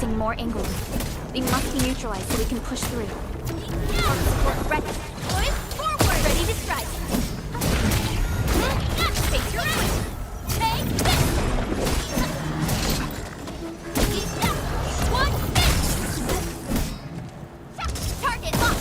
using more angle. They must be neutralized so we can push through. Arc support ready. Boys, forward! Ready to strike. Face your right. Take this! One hit! Target locked!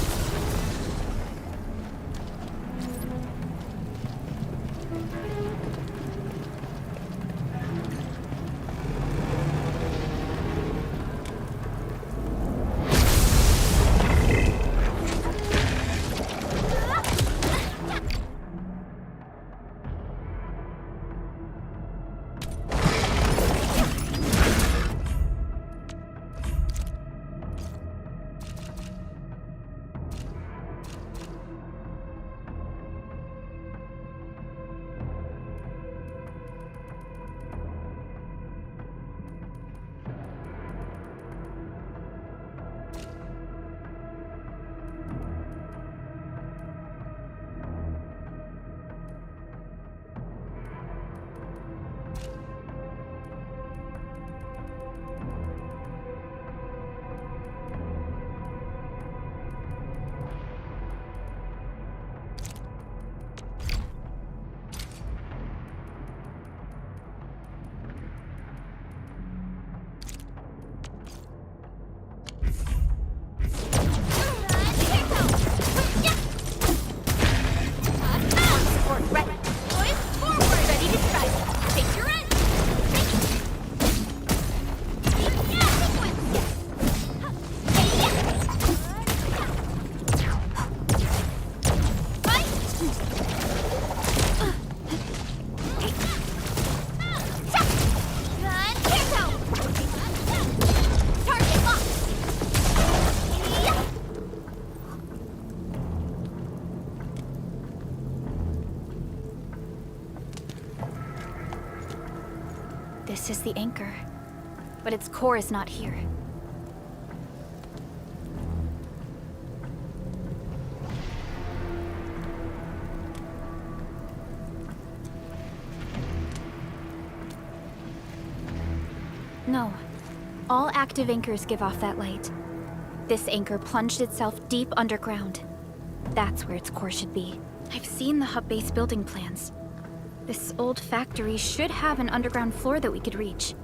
This is the anchor, but its core is not here. No. All active anchors give off that light. This anchor plunged itself deep underground. That's where its core should be. I've seen the hub base building plans. This old factory should have an underground floor that we could reach.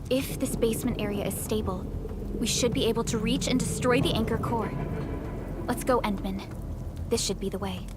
If this basement area is stable, we should be able to reach and destroy the anchor core. Let's go, Endman. This should be the way.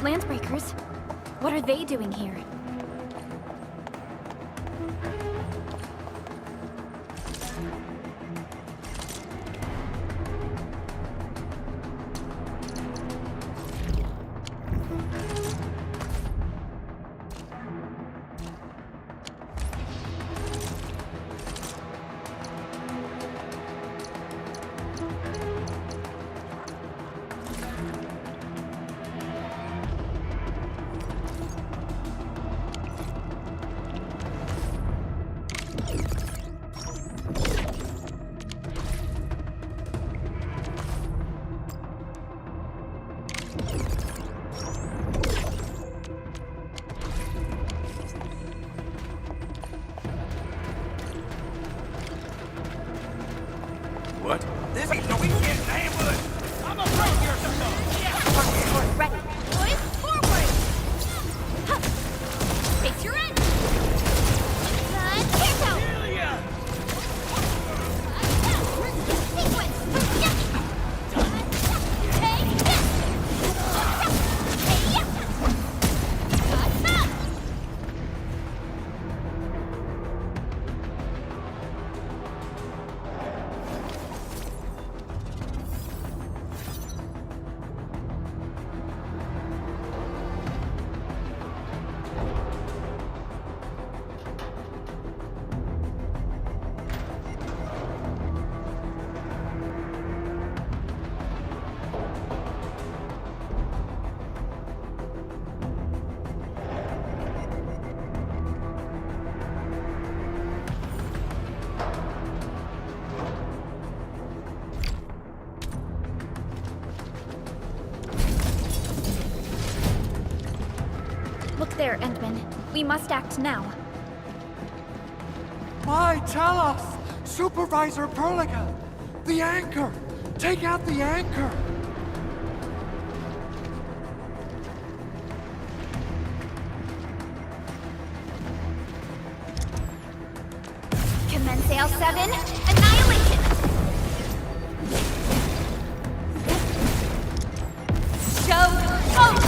Landbreakers? What are they doing here? What? This ain't no weekend ambush! I'm afraid you're something! Yeah! Ready! Boys, forward! Huh. Face your end! Gun, here go! Celia! Sequence! Take this! Hey, yeah! Look there, Endman. We must act now. Why, tell us! Supervisor Perlica! The anchor! Take out the anchor! Commence AL7, annihilation! Show over!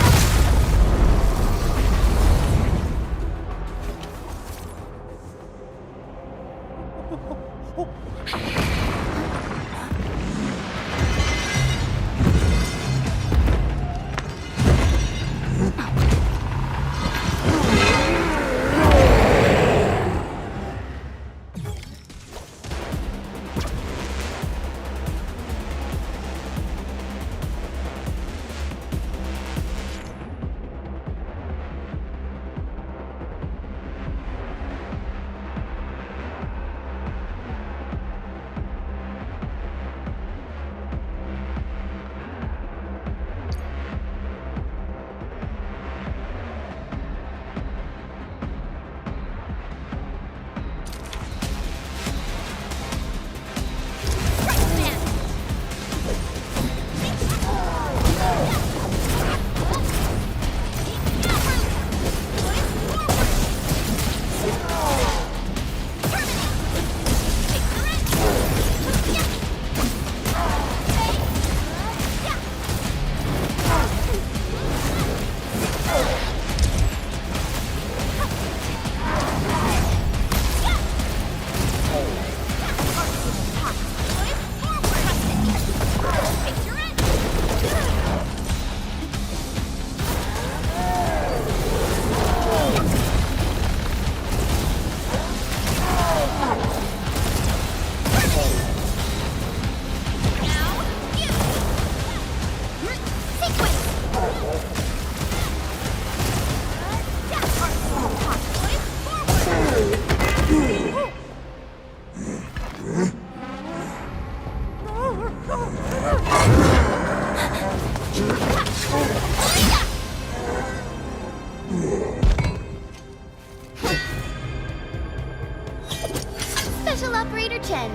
Special Operator Chen.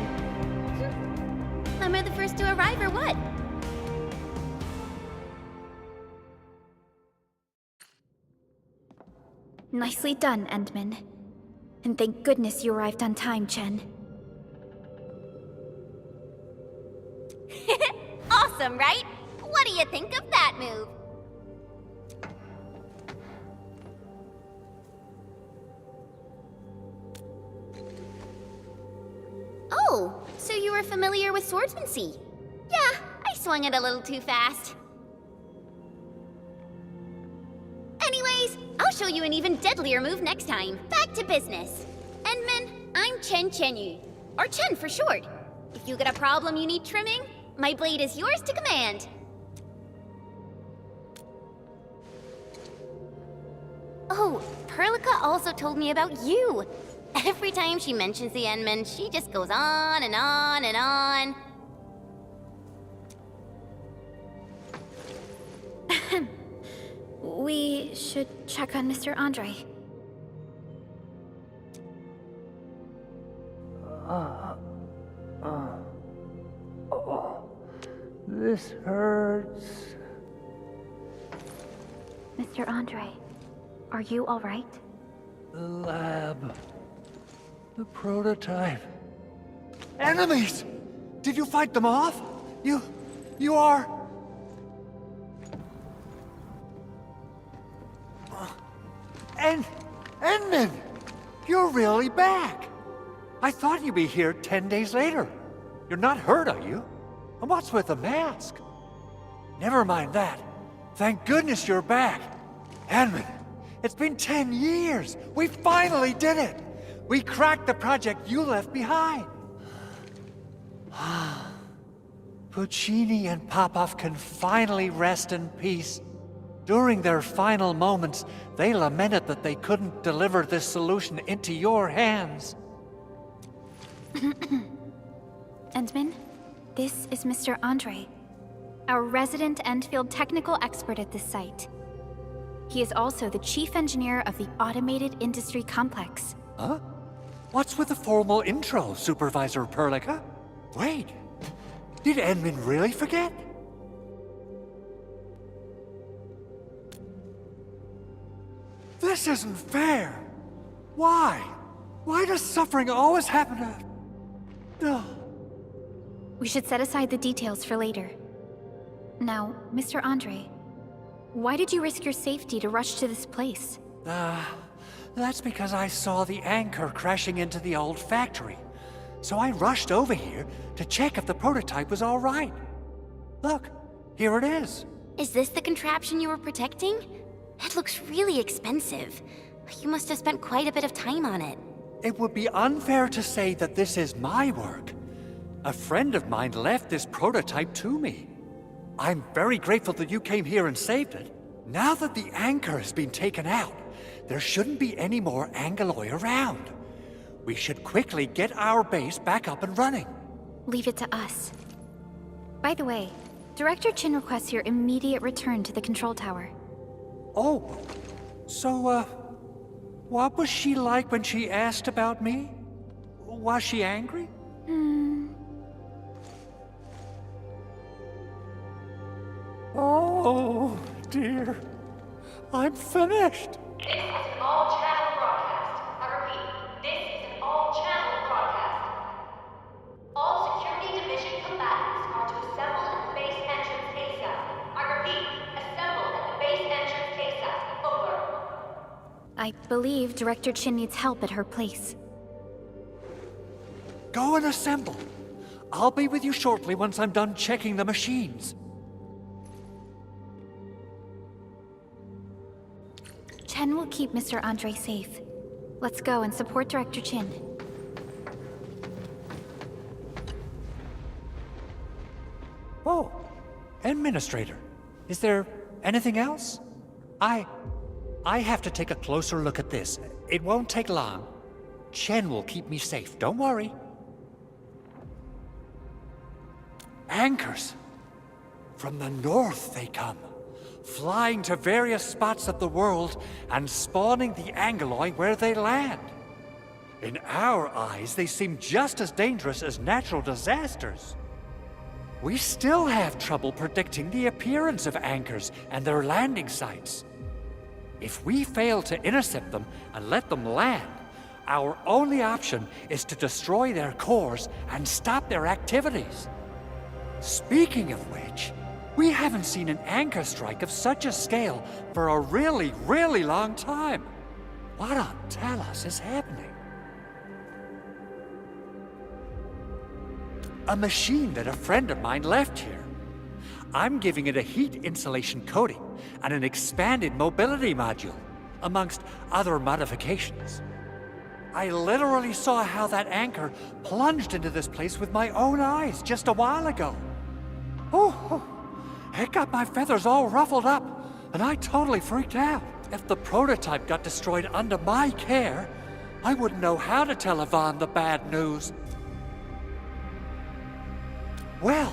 Am I the first to arrive or what? Nicely done, Endman. And thank goodness you arrived on time, Chen. Awesome, right? What do you think of that move? Oh, so you were familiar with swordsmancy? Yeah, I swung it a little too fast. Anyways, I'll show you an even deadlier move next time. Back to business. Endman, I'm Chen Chenyu, or Chen for short. If you got a problem you need trimming, my blade is yours to command. Oh, Perlica also told me about you. Every time she mentions the Endman, she just goes on and on and on. We should check on Mr. Andre. This hurts. Mr. Andre, are you all right? The lab. The prototype. Enemies! Did you fight them off? You are... Endman! You're really back! I thought you'd be here 10 days later. You're not hurt, are you? And what's with the mask? Never mind that. Thank goodness you're back. Endman, it's been 10 years. We finally did it. We cracked the project you left behind. Puccini and Popov can finally rest in peace. During their final moments, they lamented that they couldn't deliver this solution into your hands. Endman, this is Mr. Andre, our resident Endfield technical expert at this site. He is also the chief engineer of the Automated Industry Complex. Huh? What's with the formal intro, Supervisor Perlica? Wait, did Edmund really forget? This isn't fair. Why? Why does suffering always happen to... Ugh. We should set aside the details for later. Now, Mr. Andre, why did you risk your safety to rush to this place? That's because I saw the anchor crashing into the old factory. So I rushed over here to check if the prototype was all right. Look, here it is. Is this the contraption you were protecting? It looks really expensive. You must have spent quite a bit of time on it. It would be unfair to say that this is my work. A friend of mine left this prototype to me. I'm very grateful that you came here and saved it. Now that the anchor has been taken out, there shouldn't be any more Angaloi around. We should quickly get our base back up and running. Leave it to us. By the way, Director Chin requests your immediate return to the control tower. Oh, so, what was she like when she asked about me? Was she angry? Oh, dear. I'm finished. This is an all-channel broadcast. I repeat, this is an all-channel broadcast. All Security Division combatants are to assemble at the base entrance ASAP. I repeat, assemble at the base entrance ASAP. Over. I believe Director Chin needs help at her place. Go and assemble. I'll be with you shortly once I'm done checking the machines. Chen will keep Mr. Andre safe. Let's go and support Director Chin. Oh, Administrator. Is there anything else? I have to take a closer look at this. It won't take long. Chen will keep me safe, don't worry. Anchors. From the north they come, flying to various spots of the world and spawning the Angaloi where they land. In our eyes, they seem just as dangerous as natural disasters. We still have trouble predicting the appearance of anchors and their landing sites. If we fail to intercept them and let them land, our only option is to destroy their cores and stop their activities. Speaking of which, we haven't seen an anchor strike of such a scale for a really, really long time. What on Talos is happening? A machine that a friend of mine left here. I'm giving it a heat insulation coating and an expanded mobility module, amongst other modifications. I literally saw how that anchor plunged into this place with my own eyes just a while ago. Oh, it got my feathers all ruffled up, and I totally freaked out. If the prototype got destroyed under my care, I wouldn't know how to tell Yvonne the bad news. Well,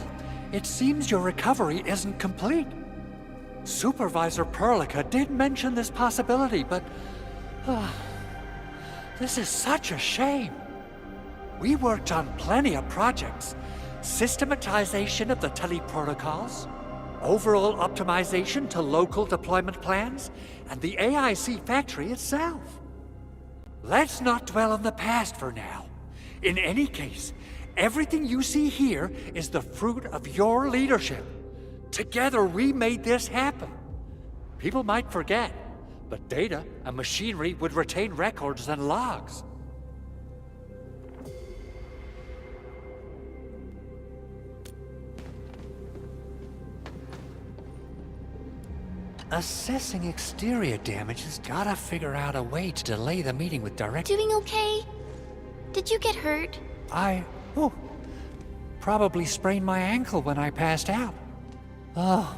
it seems your recovery isn't complete. Supervisor Perlica did mention this possibility, but... this is such a shame. We worked on plenty of projects. Systematization of the teleprotocols, overall optimization to local deployment plans, and the AIC factory itself. Let's not dwell on the past for now. In any case, everything you see here is the fruit of your leadership. Together we made this happen. People might forget, but data and machinery would retain records and logs. Assessing exterior damage has gotta figure out a way to delay the meeting with Director. Doing okay? Did you get hurt? Probably sprained my ankle when I passed out. Oh,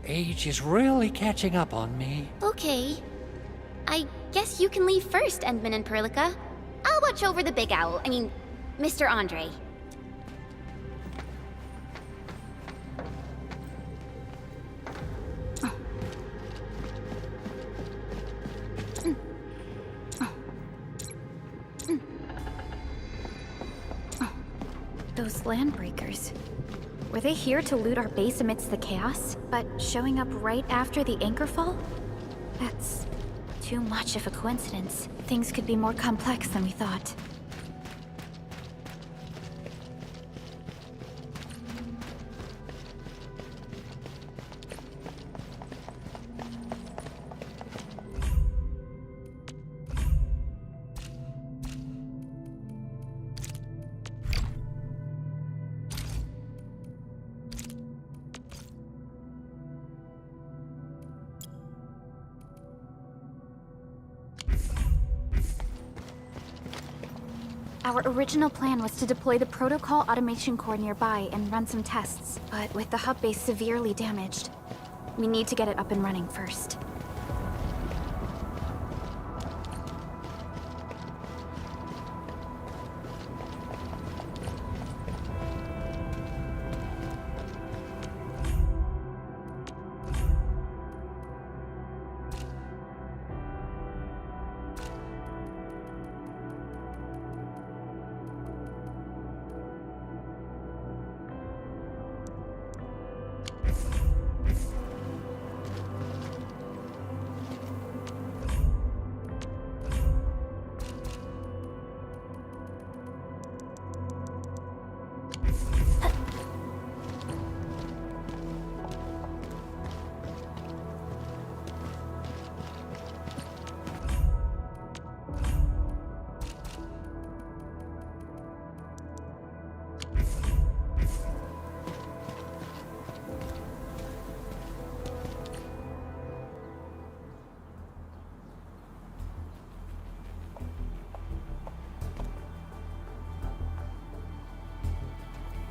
age is really catching up on me. Okay. I guess you can leave first, Endman and Perlica. I'll watch over the Big Owl. Mr. Andre. Those landbreakers. Were they here to loot our base amidst the chaos, but showing up right after the anchor fall? That's too much of a coincidence. Things could be more complex than we thought. Our original plan was to deploy the protocol automation core nearby and run some tests, but with the hub base severely damaged, we need to get it up and running first.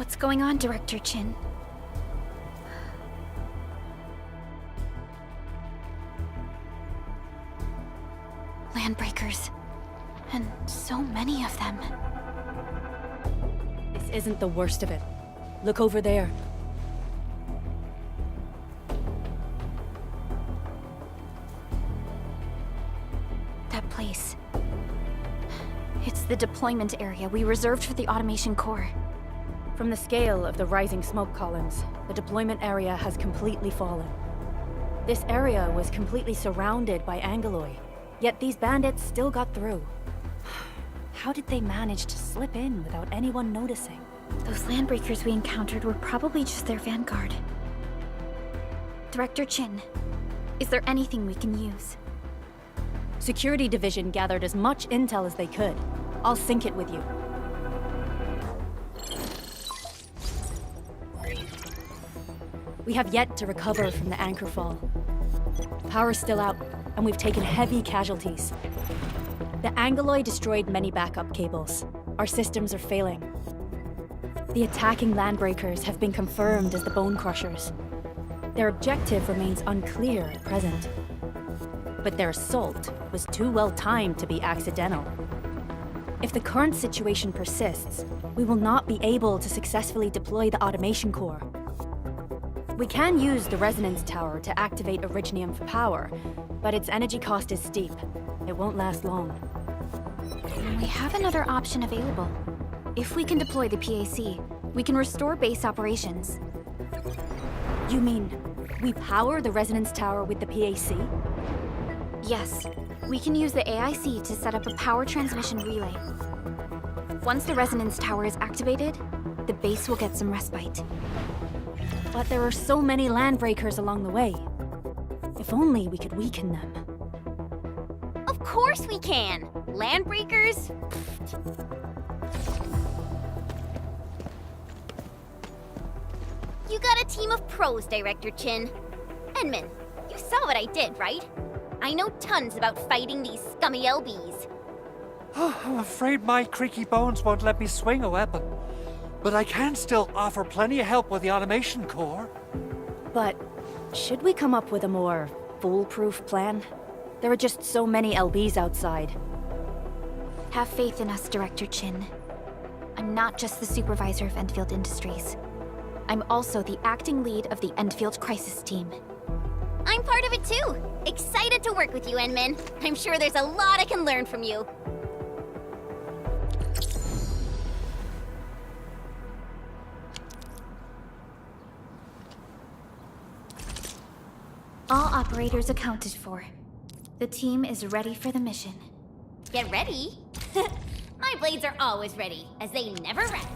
What's going on, Director Chin? Landbreakers. And so many of them. This isn't the worst of it. Look over there. That place. It's the deployment area we reserved for the automation core. From the scale of the rising smoke columns, the deployment area has completely fallen. This area was completely surrounded by Angeloi, yet these bandits still got through. How did they manage to slip in without anyone noticing? Those landbreakers we encountered were probably just their vanguard. Director Chin, is there anything we can use? Security Division gathered as much intel as they could. I'll sync it with you. We have yet to recover from the anchor fall. Power's still out, and we've taken heavy casualties. The Angeloi destroyed many backup cables. Our systems are failing. The attacking landbreakers have been confirmed as the Bone Crushers. Their objective remains unclear at present. But their assault was too well timed to be accidental. If the current situation persists, we will not be able to successfully deploy the automation core. We can use the resonance tower to activate Originium for power, but its energy cost is steep. It won't last long. We have another option available. If we can deploy the PAC, we can restore base operations. You mean, we power the resonance tower with the PAC? Yes, we can use the AIC to set up a power transmission relay. Once the resonance tower is activated, the base will get some respite. But there are so many landbreakers along the way. If only we could weaken them. Of course we can! Landbreakers? You got a team of pros, Director Chin. Enman, you saw what I did, right? I know tons about fighting these scummy LBs. I'm afraid my creaky bones won't let me swing a weapon. But I can still offer plenty of help with the automation core. But should we come up with a more foolproof plan? There are just so many LBs outside. Have faith in us, Director Chin. I'm not just the supervisor of Endfield Industries. I'm also the acting lead of the Endfield Crisis Team. I'm part of it too. Excited to work with you, Enman. I'm sure there's a lot I can learn from you. operators accounted for. The team is ready for the mission. Get ready? My blades are always ready, as they never rest.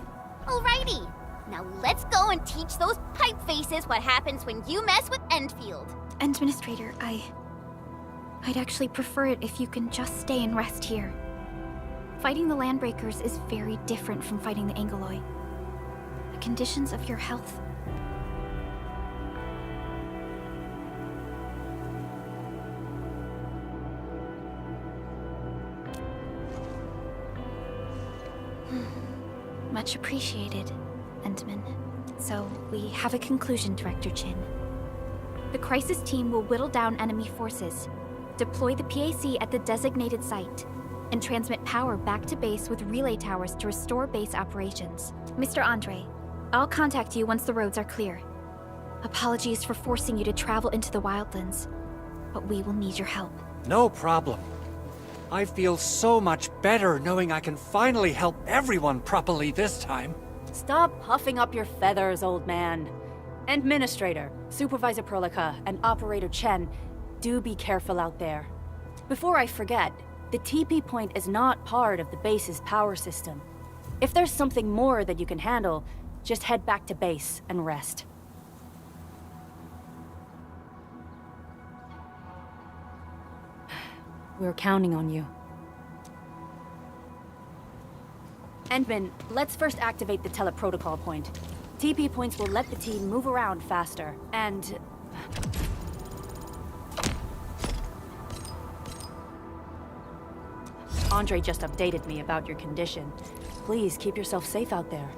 Alrighty, now let's go and teach those pipe faces what happens when you mess with Endfield. Administrator, I'd actually prefer it if you can just stay and rest here. Fighting the Landbreakers is very different from fighting the Angoloi. The conditions of your health. Much appreciated, Endman. So, we have a conclusion, Director Chin. The crisis team will whittle down enemy forces, deploy the PAC at the designated site, and transmit power back to base with relay towers to restore base operations. Mr. Andre, I'll contact you once the roads are clear. Apologies for forcing you to travel into the wildlands, but we will need your help. No problem. I feel so much better knowing I can finally help everyone properly this time. Stop puffing up your feathers, old man. Administrator, Supervisor Prolica, and Operator Chen, do be careful out there. Before I forget, the TP point is not part of the base's power system. If there's something more that you can handle, just head back to base and rest. We're counting on you. Endman, let's first activate the teleprotocol point. TP points will let the team move around faster, and... Andre just updated me about your condition. Please keep yourself safe out there.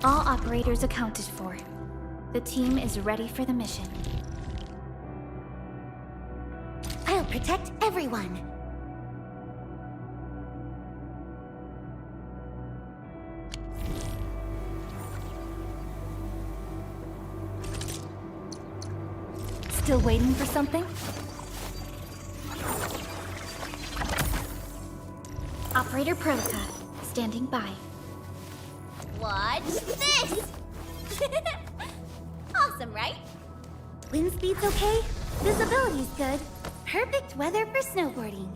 All operators accounted for. The team is ready for the mission. I'll protect everyone. Still waiting for something? Operator Prolica, standing by. Watch this! Awesome, right? Wind speed's okay, visibility's good. Perfect weather for snowboarding.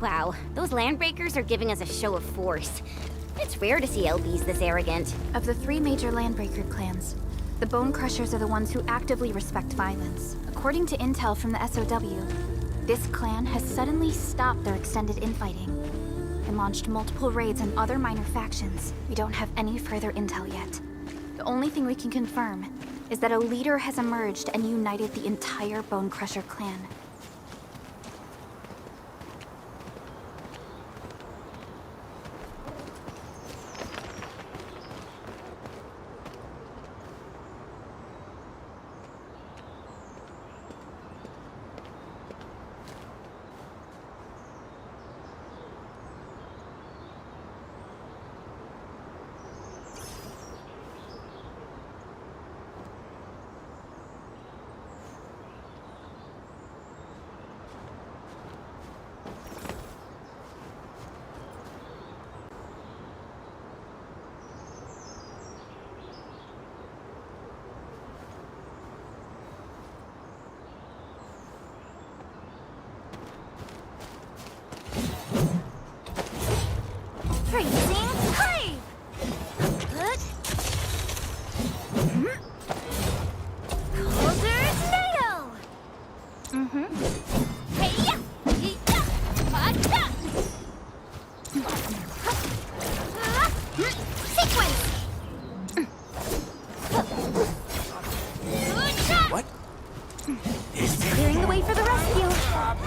Wow, those landbreakers are giving us a show of force. It's rare to see LBs this arrogant. Of the three major landbreaker clans, the Bone Crushers are the ones who actively respect violence. According to intel from the SOW, this clan has suddenly stopped their extended infighting and launched multiple raids on other minor factions. We don't have any further intel yet. The only thing we can confirm is that a leader has emerged and united the entire Bone Crusher clan.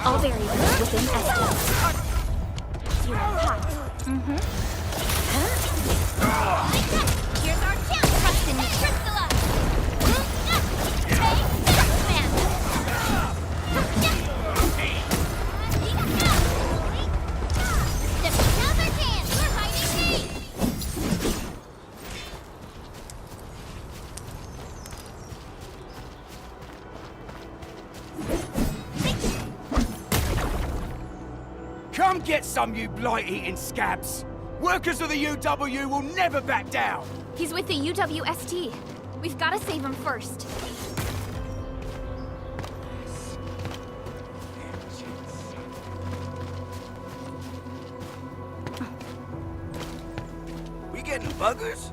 All variables within estimate. Zero hot. Here's our chance! Trust in me, Crystalla! Now's our chance! We're hiding deep! Come get some, you blight-eating scabs! Workers of the UW will never back down! He's with the UWST. We've got to save him first. We getting buggers?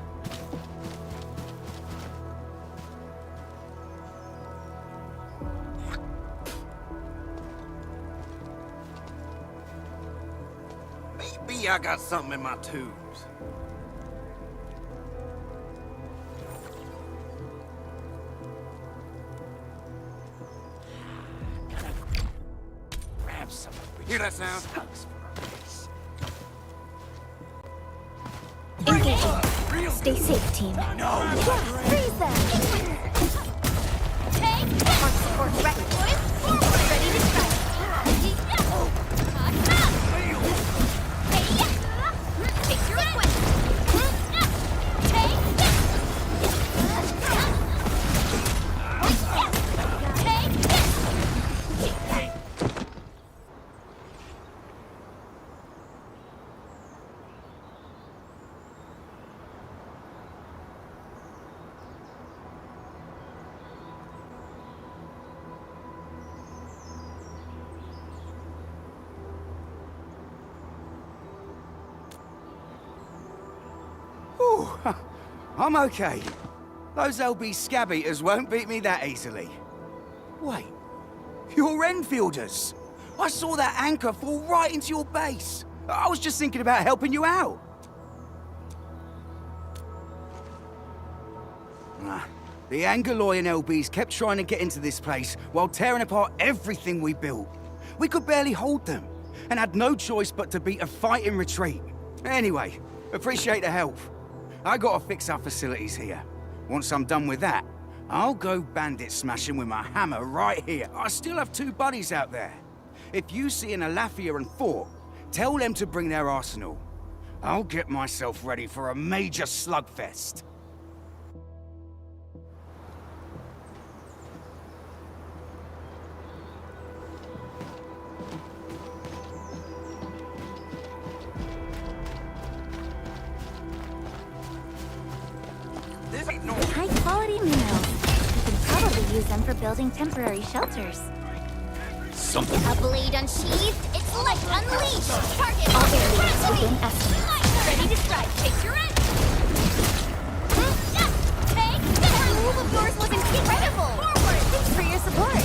Maybe I got something in my tubes. Grab some. Hear that sound? Engaging. Stay safe, team. No! Freeze them! Take Arc support ready. forward! Ready to strike! Take your request! Ooh, I'm okay. Those LB scab eaters won't beat me that easily. Wait, you're Enfielders. I saw that anchor fall right into your base. I was just thinking about helping you out. The Angaloy and LBs kept trying to get into this place while tearing apart everything we built. We could barely hold them, and had no choice but to beat a fight in retreat. Anyway, appreciate the help. I gotta fix our facilities here. Once I'm done with that, I'll go bandit smashing with my hammer right here. I still have 2 buddies out there. If you see an Alafia and Fort, tell them to bring their arsenal. I'll get myself ready for a major slugfest. This ain't no... High-quality minerals. You can probably use them for building temporary shelters. A blade unsheathed, its light unleashed! Target All variables within estimate. ready to strike! Take your end! Take this! That move of yours was incredible! Forward! Thanks for your support.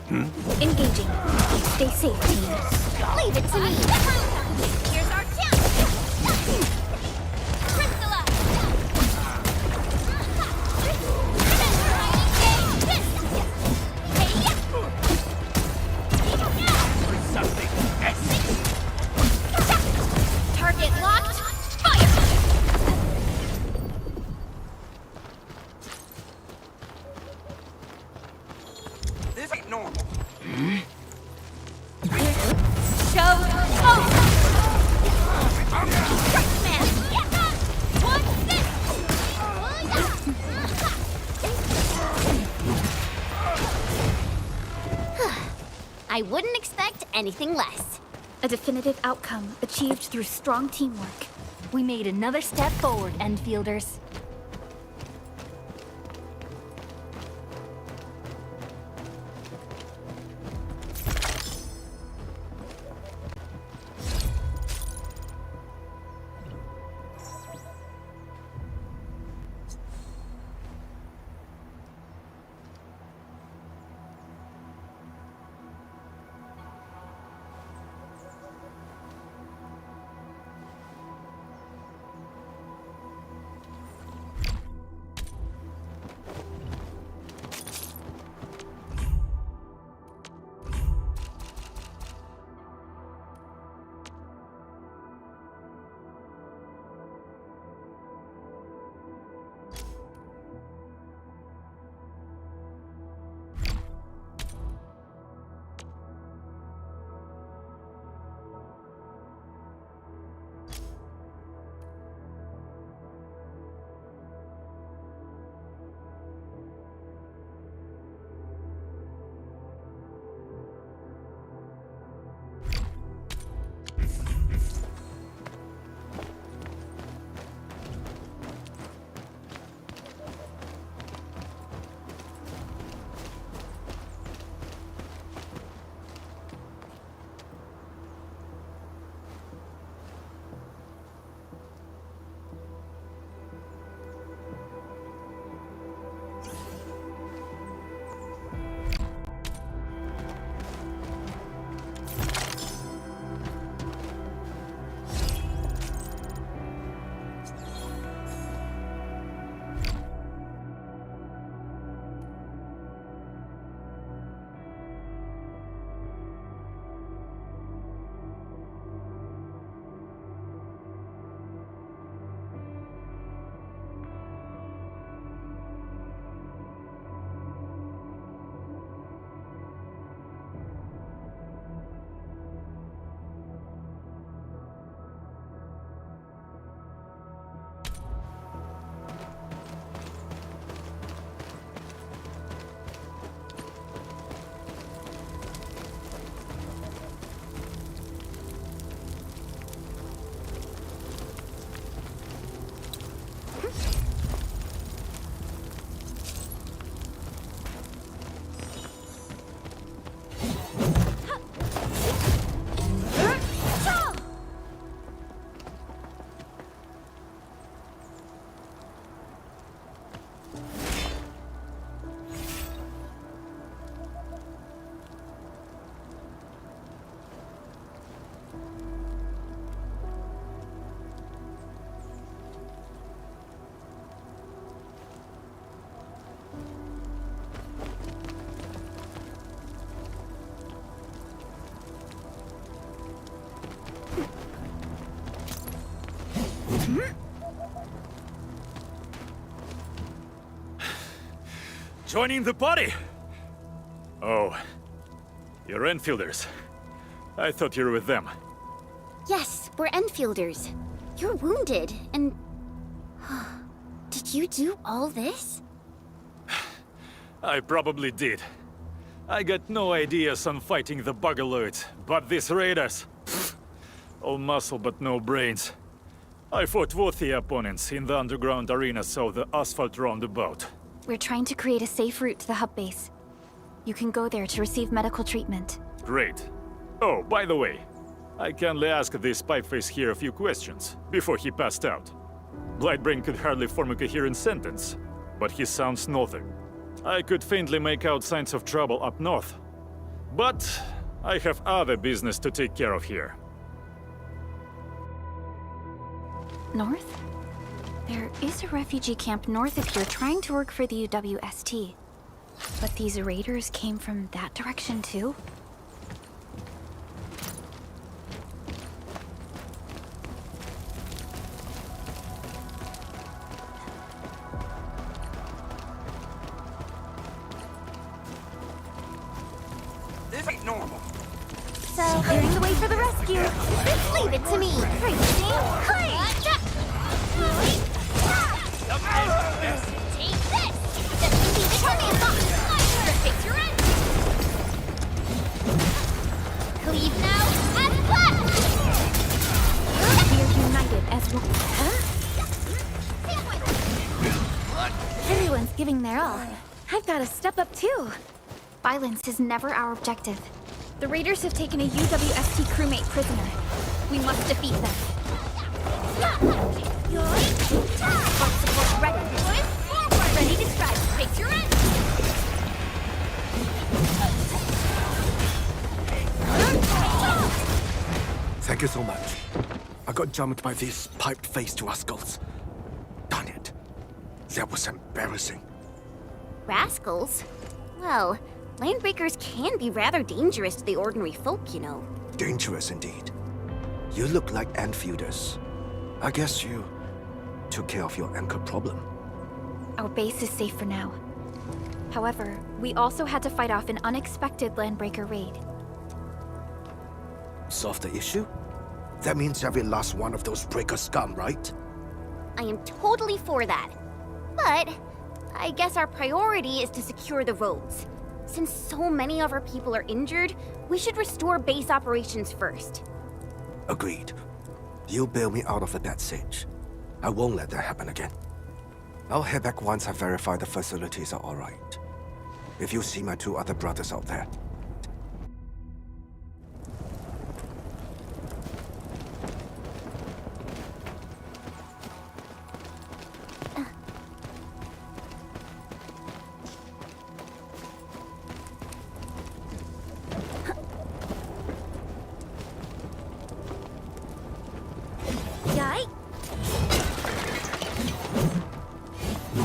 Engaging. Stay safe, team. Leave it to me. Here's our chance. Crystallize. Target locked. Fire. This ain't normal. Show over. Man. What's this? I wouldn't expect anything less. A definitive outcome achieved through strong teamwork. We made another step forward, Endfielders. Joining the party? Oh, you're Enfielders. I thought you were with them. Yes, we're Enfielders. You're wounded, and... Did you do all this? I probably did. I got no ideas on fighting the Bugaloids, but these raiders... all muscle but no brains. I fought worthy opponents in the underground arena so the asphalt roundabout. We're trying to create a safe route to the hub base. You can go there to receive medical treatment. Great. Oh, by the way, I kindly asked this pipeface here a few questions before he passed out. Blightbrain could hardly form a coherent sentence, but he sounds northern. I could faintly make out signs of trouble up north, But I have other business to take care of here. North? There is a refugee camp north of here trying to work for the UWST. But these raiders came from that direction too? This ain't normal. So, clearing the way for the rescue. Leave it to me. Crazy. Take this! Just leave it to me, boss! Fix your end! Cleave now, and flat! We are united as one. Everyone's giving their all. I've got to step up too. Violence is never our objective. The raiders have taken a UWST crewmate prisoner. We must defeat them. Front support ready. Ready to strike. Fix your end! Thank you so much. I got jumped by these piped-faced rascals. Darn it. That was embarrassing. Rascals? Well, landbreakers can be rather dangerous to the ordinary folk, you know. Dangerous indeed. You look like Enfielders. I guess you took care of your anchor problem. Our base is safe for now. However, we also had to fight off an unexpected landbreaker raid. Solve the issue? That means every last one of those breaker scum, right? I am totally for that. But I guess our priority is to secure the roads. Since so many of our people are injured, we should restore base operations first. Agreed. You bail me out of the bad sitch. I won't let that happen again. I'll head back once I verify the facilities are all right. If you see my two other brothers out there, Yay!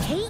Hey!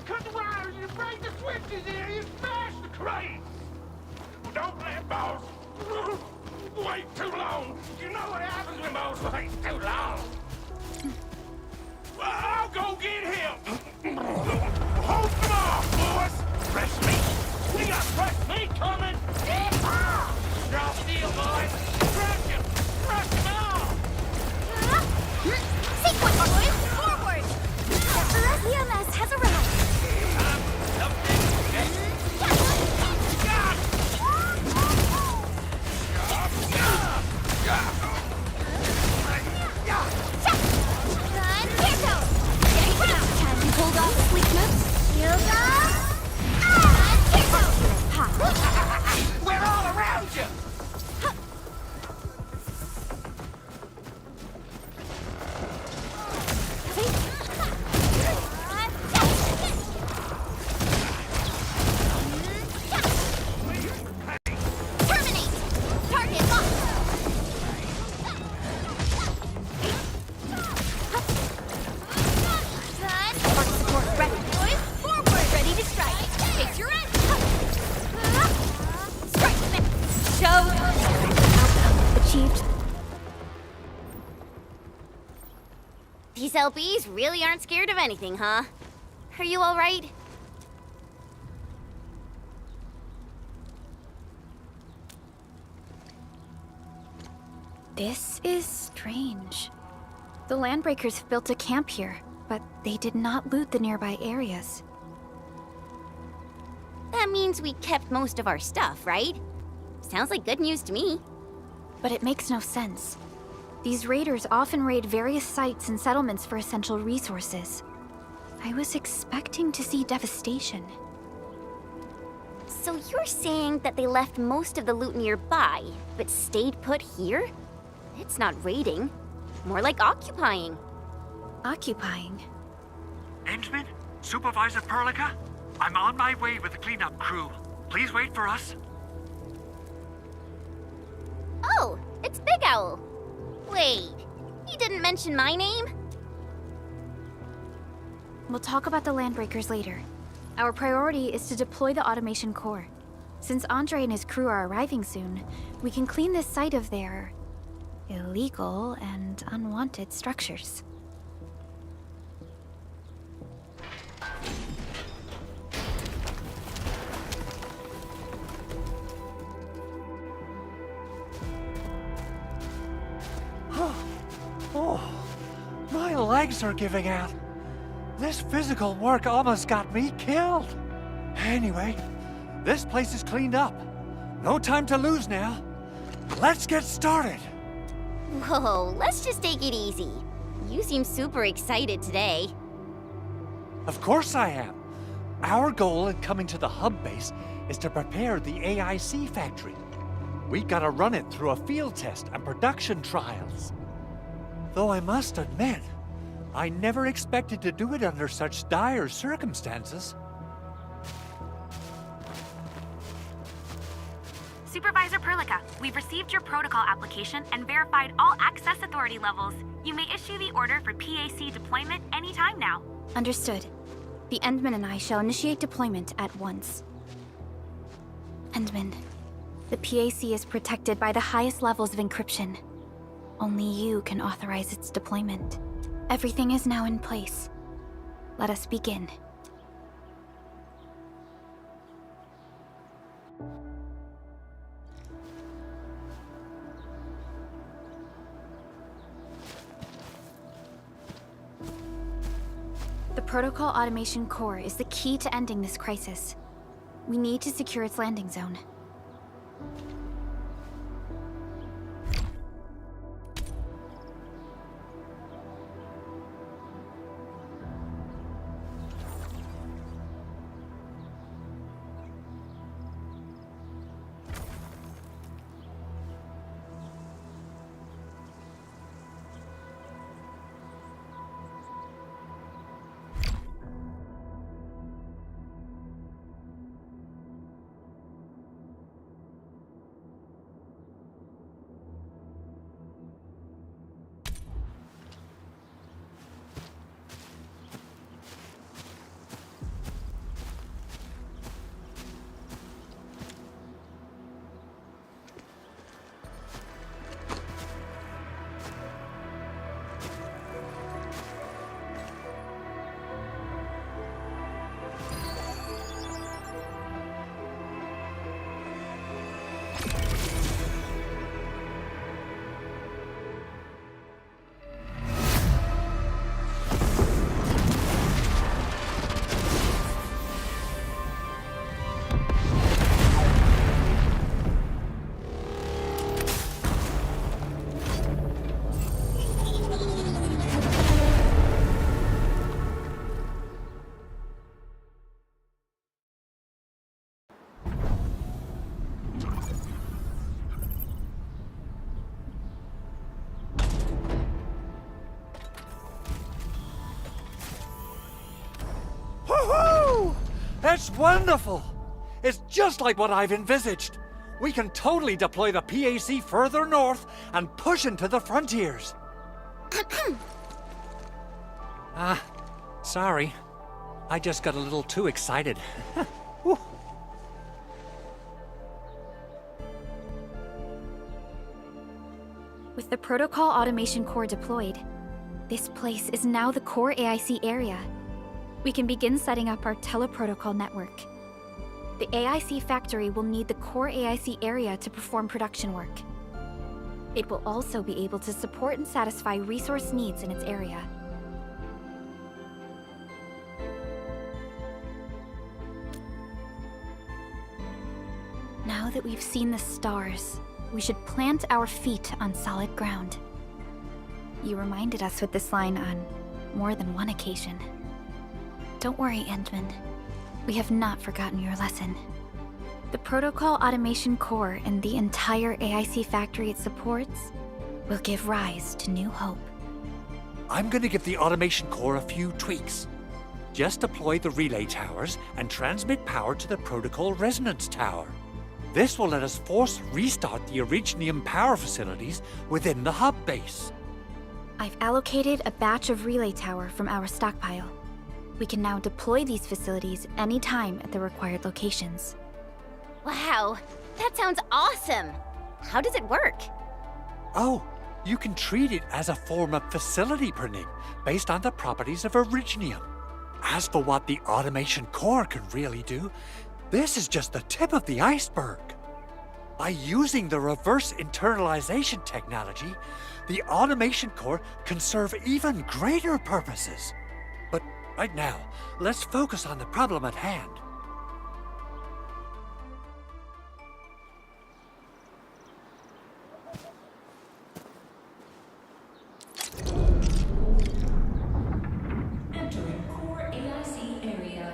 Cut the wires, you break the switches here, you smash the crates! Don't let boss wait too long. You know what happens when boss waits too long. Well, I'll go get him. Hold them off, boys. Fresh meat. We got fresh meat coming. Drop steel, boys. Crush him. Crush him off. Sequence, boys! Forward! EMS has arrived! achieved. These LBs really aren't scared of anything, huh? Are you alright? This is strange. The Landbreakers built a camp here, but they did not loot the nearby areas. That means we kept most of our stuff, right? Sounds like good news to me. But it makes no sense. These raiders often raid various sites and settlements for essential resources. I was expecting to see devastation. So you're saying that they left most of the loot nearby, but stayed put here? It's not raiding. More like occupying. Occupying? Endman? Supervisor Perlica? I'm on my way with the cleanup crew. Please wait for us. Oh, it's Big Owl. Wait, he didn't mention my name? We'll talk about the Landbreakers later. Our priority is to deploy the automation core. Since Andre and his crew are arriving soon, we can clean this site of their illegal and unwanted structures. Oh, my legs are giving out. This physical work almost got me killed. Anyway, this place is cleaned up. No time to lose now. Let's get started. Whoa, let's just take it easy. You seem super excited today. Of course I am. Our goal in coming to the hub base is to prepare the AIC factory. We gotta run it through a field test and production trials. Though I must admit, I never expected to do it under such dire circumstances. Supervisor Perlica, we've received your protocol application and verified all access authority levels. You may issue the order for PAC deployment anytime now. Understood. The Endman and I shall initiate deployment at once. Endman, the PAC is protected by the highest levels of encryption. Only you can authorize its deployment. Everything is now in place. Let us begin. The Protocol Automation Core is the key to ending this crisis. We need to secure its landing zone. That's wonderful! It's just like what I've envisaged. We can totally deploy the PAC further north and push into the frontiers. Sorry. I just got a little too excited. Whew. With the protocol automation core deployed, this place is now the core AIC area. We can begin setting up our teleprotocol network. The AIC factory will need the core AIC area to perform production work. It will also be able to support and satisfy resource needs in its area. Now that we've seen the stars, we should plant our feet on solid ground. You reminded us with this line on more than one occasion. Don't worry, Endman. We have not forgotten your lesson. The protocol automation core and the entire AIC factory it supports will give rise to new hope. I'm gonna give the automation core a few tweaks. Just deploy the relay towers and transmit power to the protocol resonance tower. This will let us force restart the Originium power facilities within the hub base. I've allocated a batch of relay tower from our stockpile. We can now deploy these facilities anytime at the required locations. Wow, that sounds awesome! How does it work? Oh, you can treat it as a form of facility printing based on the properties of Originium. As for what the automation core can really do, this is just the tip of the iceberg. By using the reverse internalization technology, the automation core can serve even greater purposes. But right now, let's focus on the problem at hand. Entering core AIC area.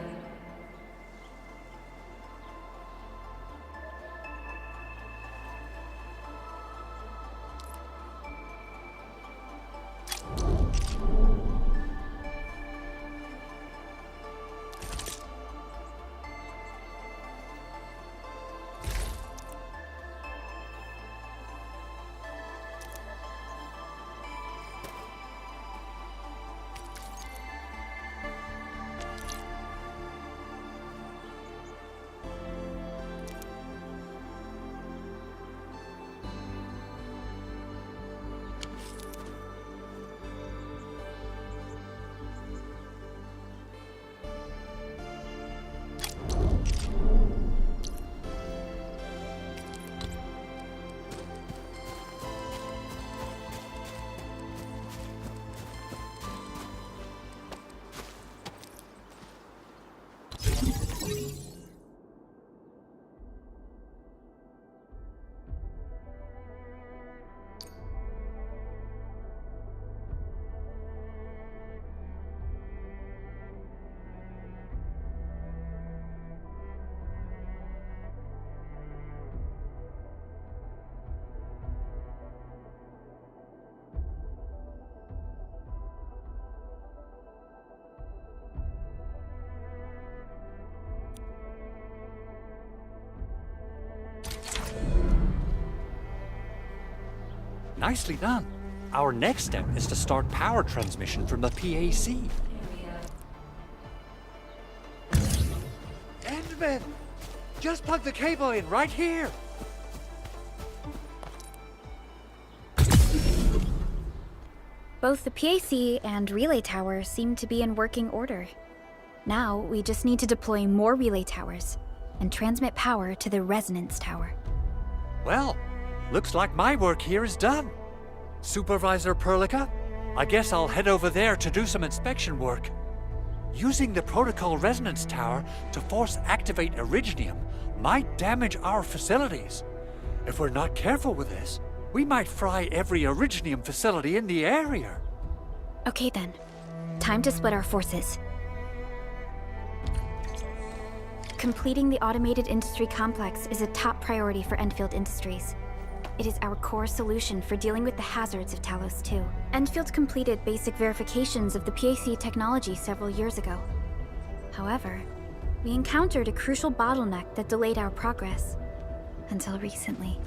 Nicely done. Our next step is to start power transmission from the PAC. Endman! Just plug the cable in right here! Both the PAC and relay tower seem to be in working order. Now, we just need to deploy more relay towers and transmit power to the resonance tower. Well, looks like my work here is done. Supervisor Perlica, I guess I'll head over there to do some inspection work. Using the protocol resonance tower to force activate Originium might damage our facilities. If we're not careful with this, we might fry every Originium facility in the area. Okay then, time to split our forces. Completing the automated industry complex is a top priority for Endfield Industries. It is our core solution for dealing with the hazards of Talos 2. Endfield completed basic verifications of the PAC technology several years ago. However, we encountered a crucial bottleneck that delayed our progress. Until recently.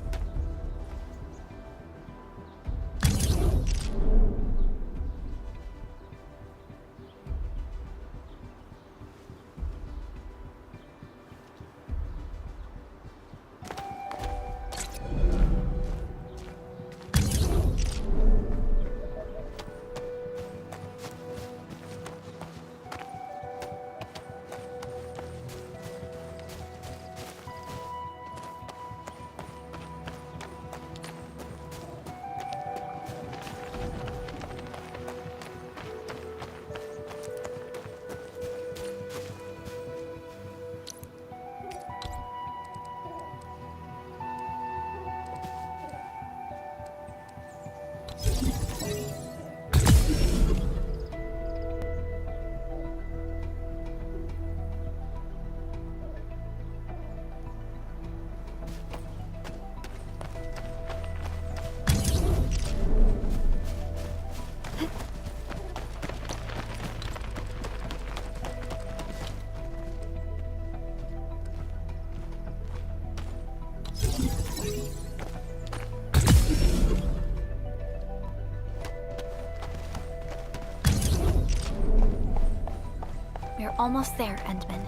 almost there, Endman.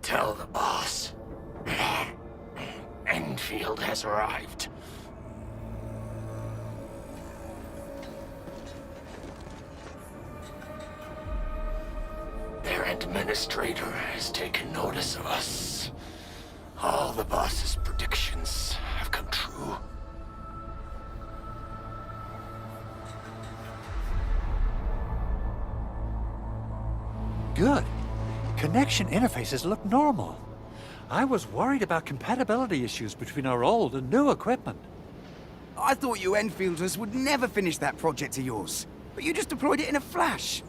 Tell the boss. Endfield has arrived. Their administrator has taken notice of us. All the boss's predictions have come true. Good. Connection interfaces look normal. I was worried about compatibility issues between our old and new equipment. I thought you Enfielders would never finish that project of yours, but you just deployed it in a flash.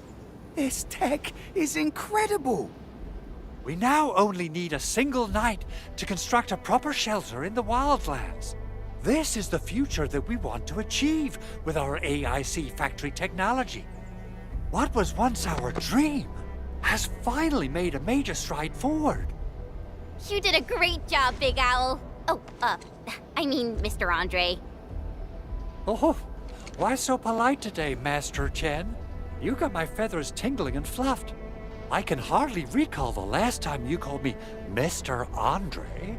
This tech is incredible. We now only need a single night to construct a proper shelter in the wildlands. This is the future that we want to achieve with our AIC factory technology. What was once our dream has finally made a major stride forward. You did a great job, Big Owl. Oh, I mean, Mr. Andre. Oh, why so polite today, Master Chen? You got my feathers tingling and fluffed. I can hardly recall the last time you called me Mr. Andre.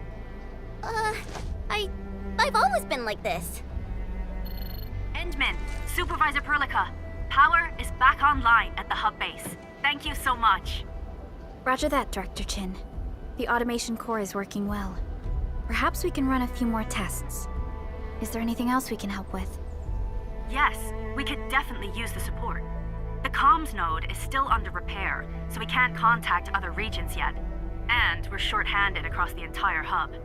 I've always been like this. Endman, Supervisor Perlica, power is back online at the hub base. Thank you so much. Roger that, Director Chin. The automation core is working well. Perhaps we can run a few more tests. Is there anything else we can help with? Yes, we could definitely use the support. The comms node is still under repair, so we can't contact other regions yet. And we're short-handed across the entire hub.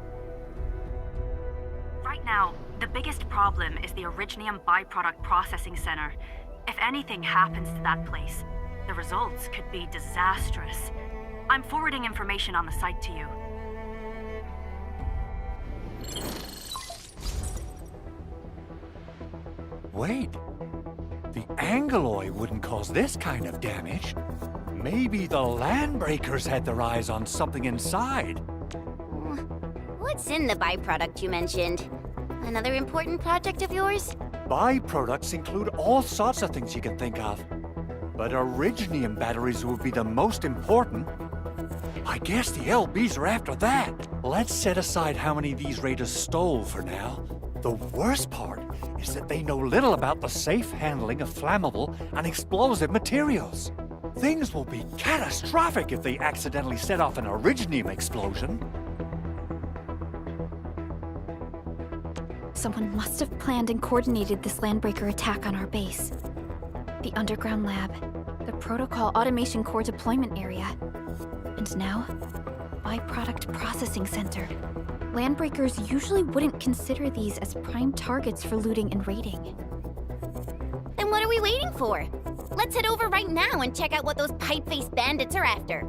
Right now, the biggest problem is the Originium byproduct processing center. If anything happens to that place, the results could be disastrous. I'm forwarding information on the site to you. Wait, the Angeloy wouldn't cause this kind of damage. Maybe the Landbreakers had their eyes on something inside. What's in the byproduct you mentioned? Another important project of yours? Byproducts include all sorts of things you can think of. But Originium batteries will be the most important. I guess the LBs are after that. Let's set aside how many these raiders stole for now. The worst part is that they know little about the safe handling of flammable and explosive materials. Things will be catastrophic if they accidentally set off an Originium explosion. Someone must have planned and coordinated this Landbreaker attack on our base. The underground lab, the protocol automation core deployment area, and now, byproduct processing center. Landbreakers usually wouldn't consider these as prime targets for looting and raiding. Then what are we waiting for? Let's head over right now and check out what those pipe-faced bandits are after.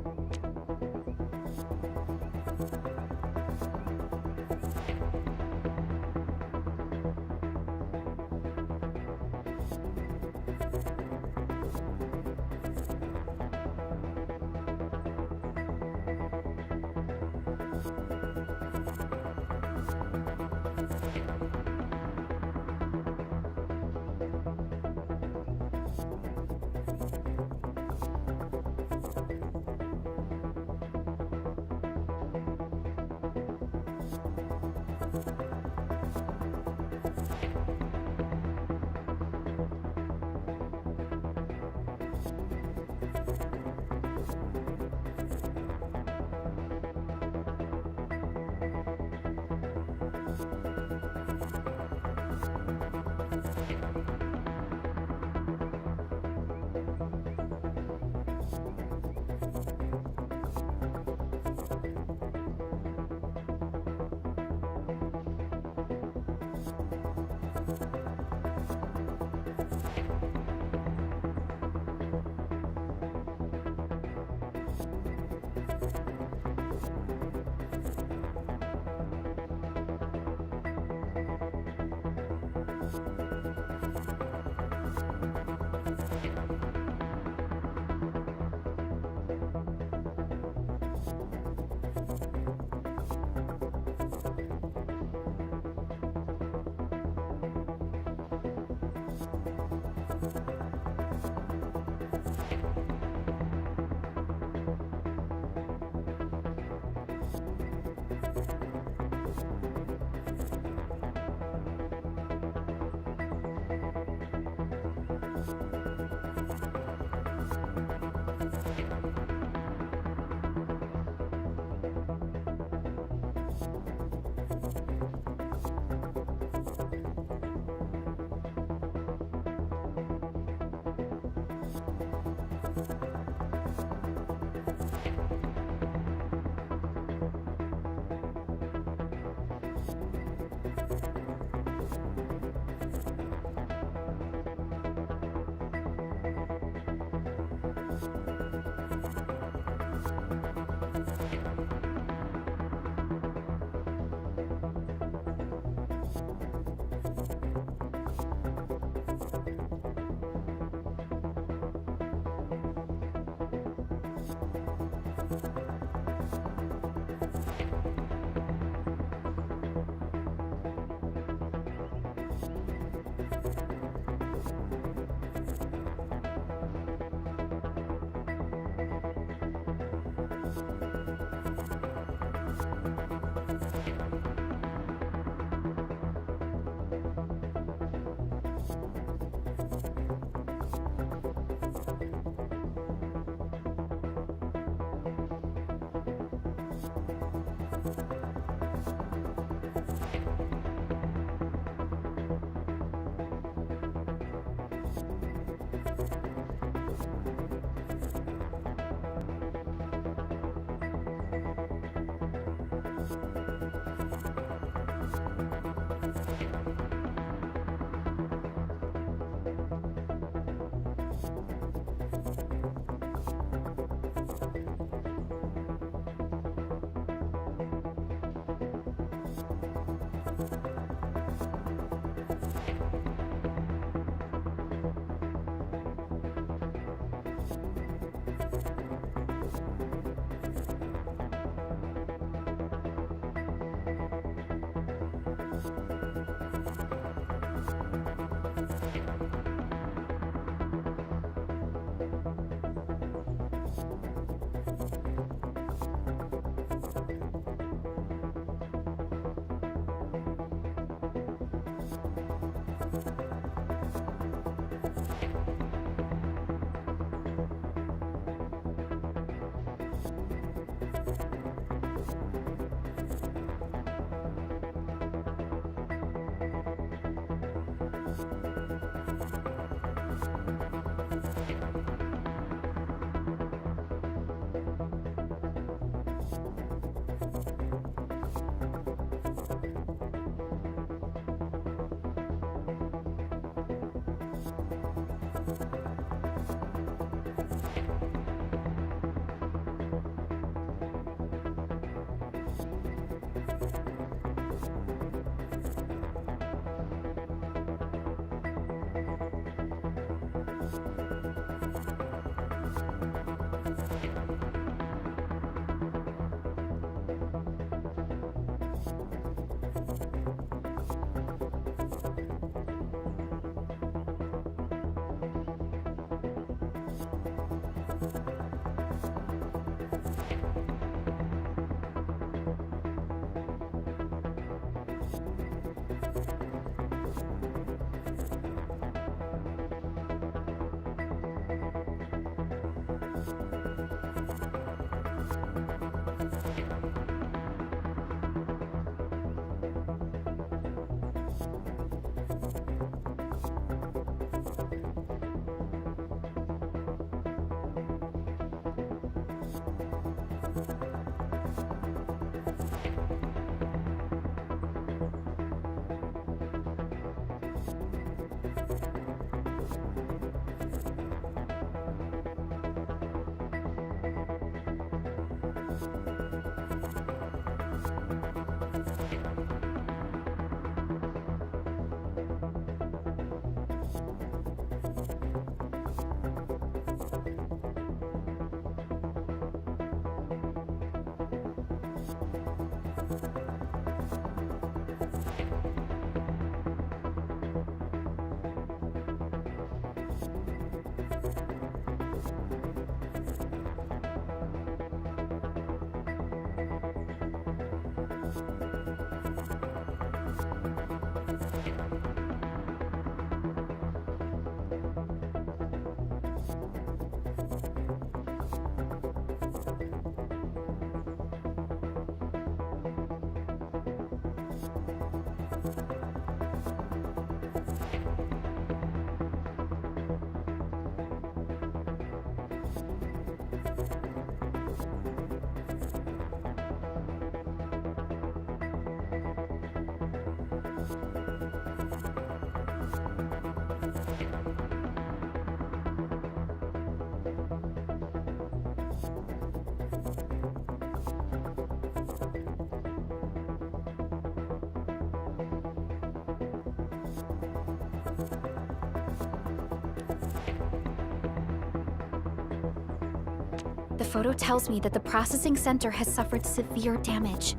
The photo tells me that the processing center has suffered severe damage.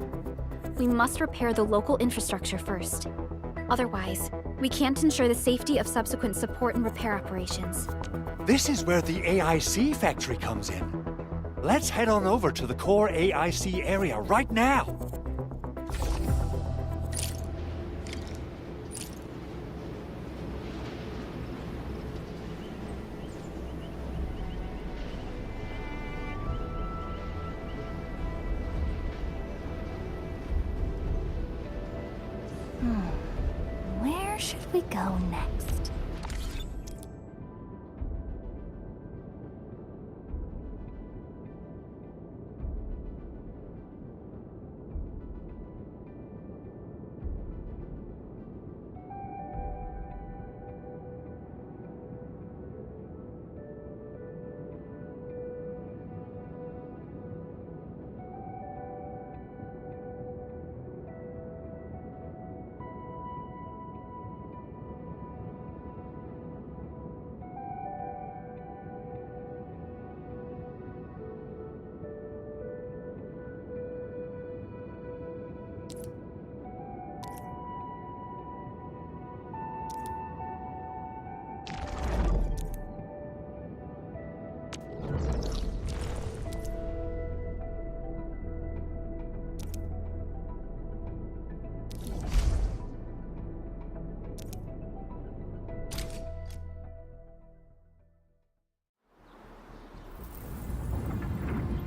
We must repair the local infrastructure first. Otherwise, we can't ensure the safety of subsequent support and repair operations. This is where the AIC factory comes in. Let's head on over to the core AIC area right now. Where should we go next?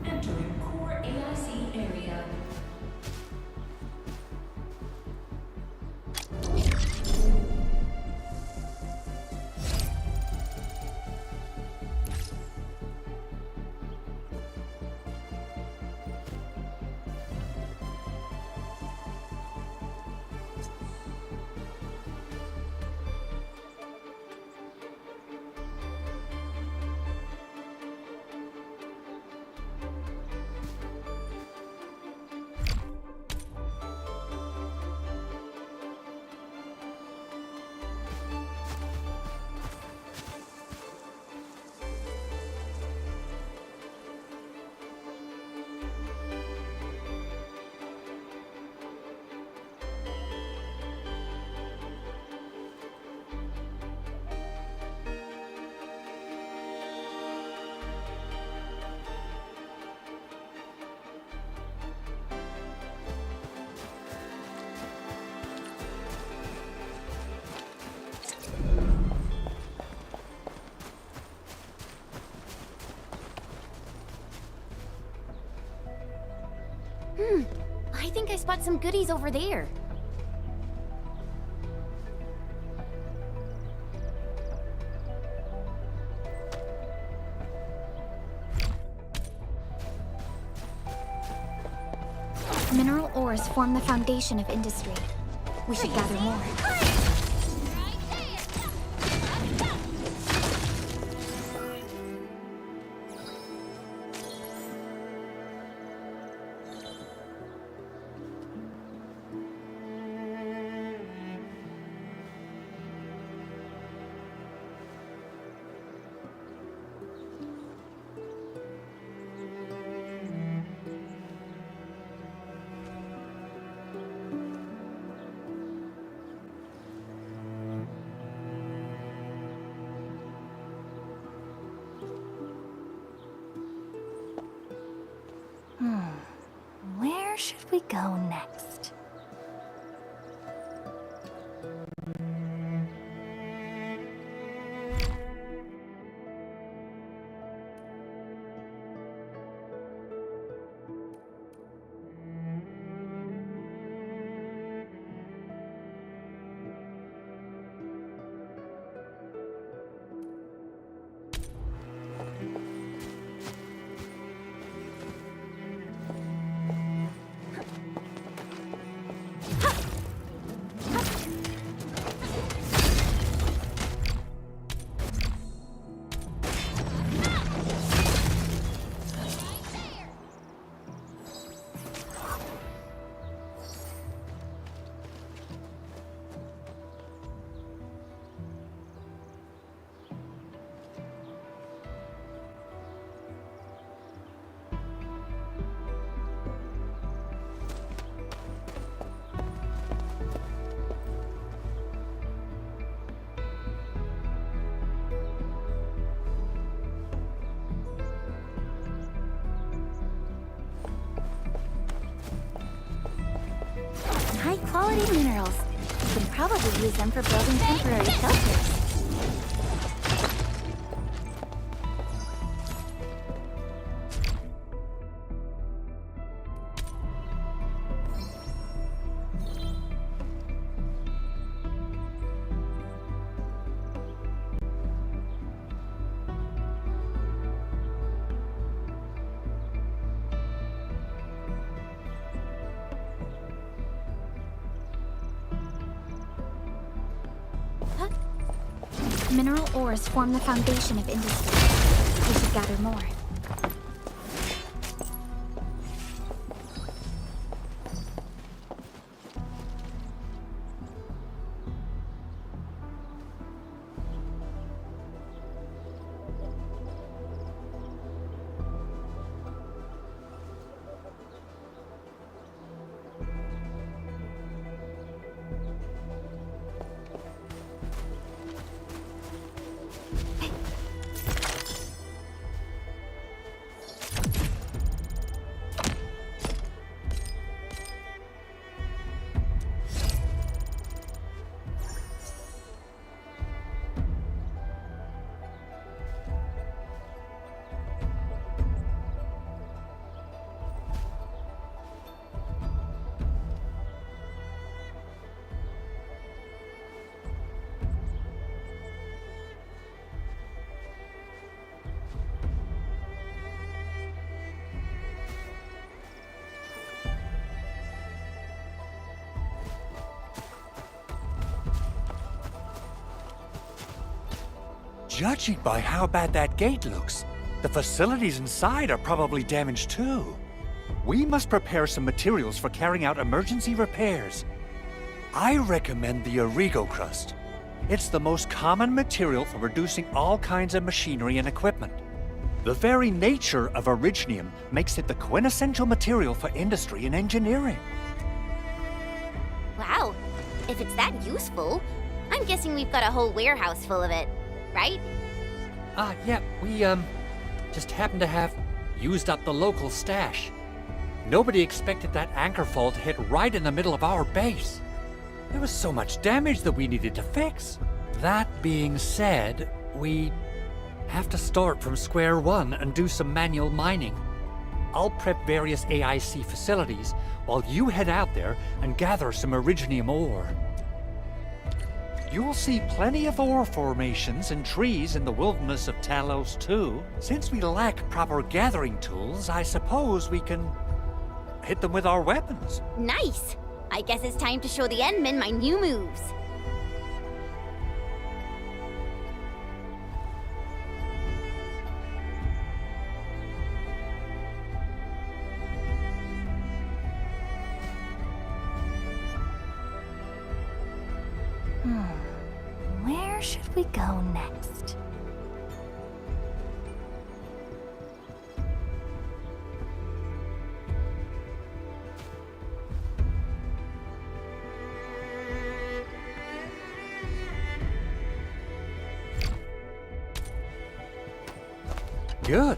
Entering core AIC area. I think I spot some goodies over there. Mineral ores form the foundation of industry. We should gather more. Where should we go next? High-quality minerals. You can probably use them for building temporary shelters. Mineral ores form the foundation of industry. We should gather more. Judging by how bad that gate looks, the facilities inside are probably damaged too. We must prepare some materials for carrying out emergency repairs. I recommend the Origo crust. It's the most common material for producing all kinds of machinery and equipment. The very nature of originium makes it the quintessential material for industry and engineering. Wow, if it's that useful, I'm guessing we've got a whole warehouse full of it, right? Yeah, we, just happen to have used up the local stash. Nobody expected that anchor fall to hit right in the middle of our base. There was so much damage that we needed to fix. That being said, we have to start from square one and do some manual mining. I'll prep various AIC facilities while you head out there and gather some originium ore. You'll see plenty of ore formations and trees in the wilderness of Talos too. Since we lack proper gathering tools, I suppose we can hit them with our weapons. Nice! I guess it's time to show the Endmen my new moves. Where should we go next? Good.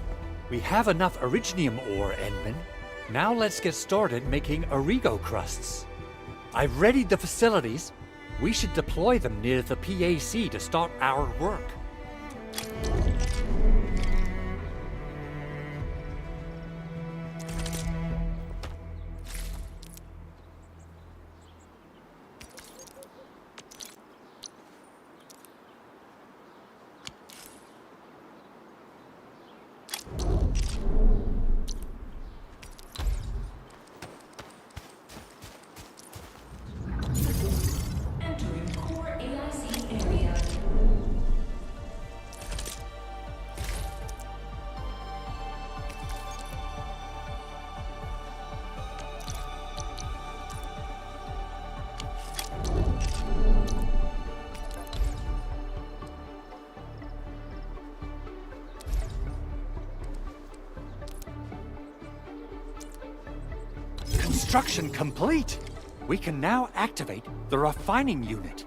We have enough originium ore, Endman. Now let's get started making Origo crusts. I've readied the facilities. We should deploy them near the PAC to start our work. Entering core AIC area. Construction complete. We can now activate the refining unit.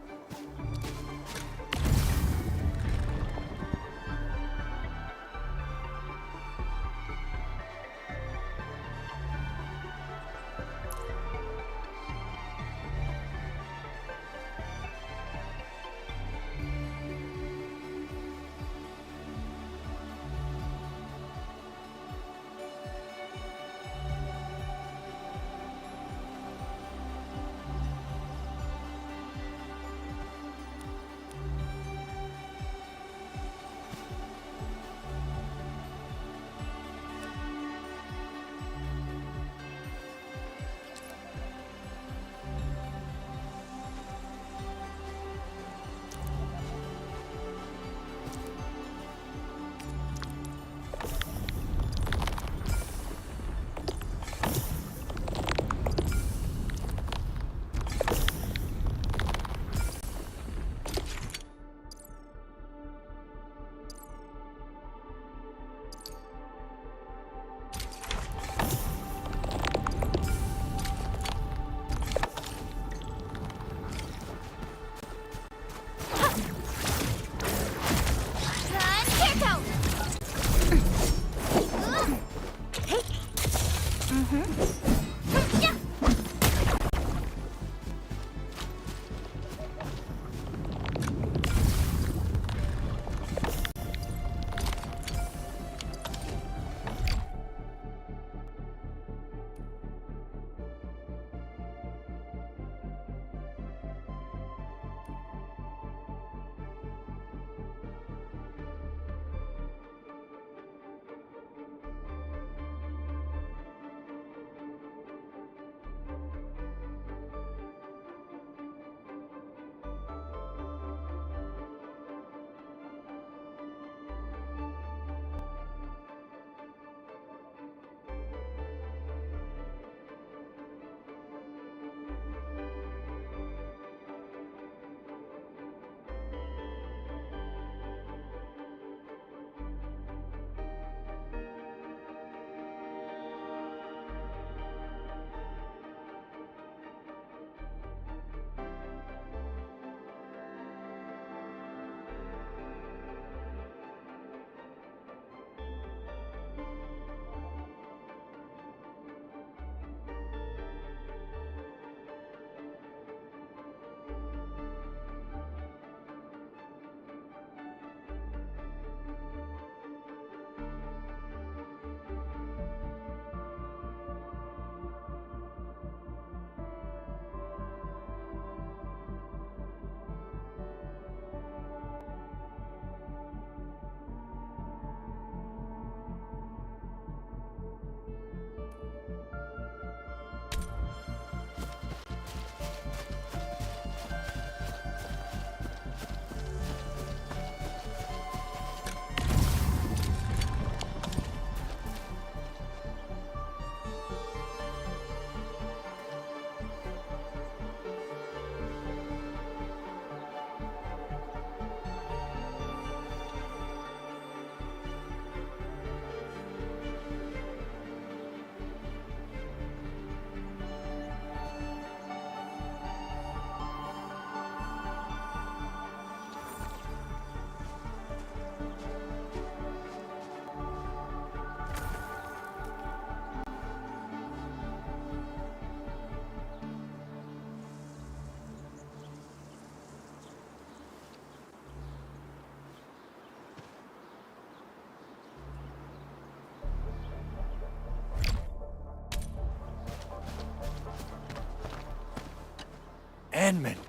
Edmund,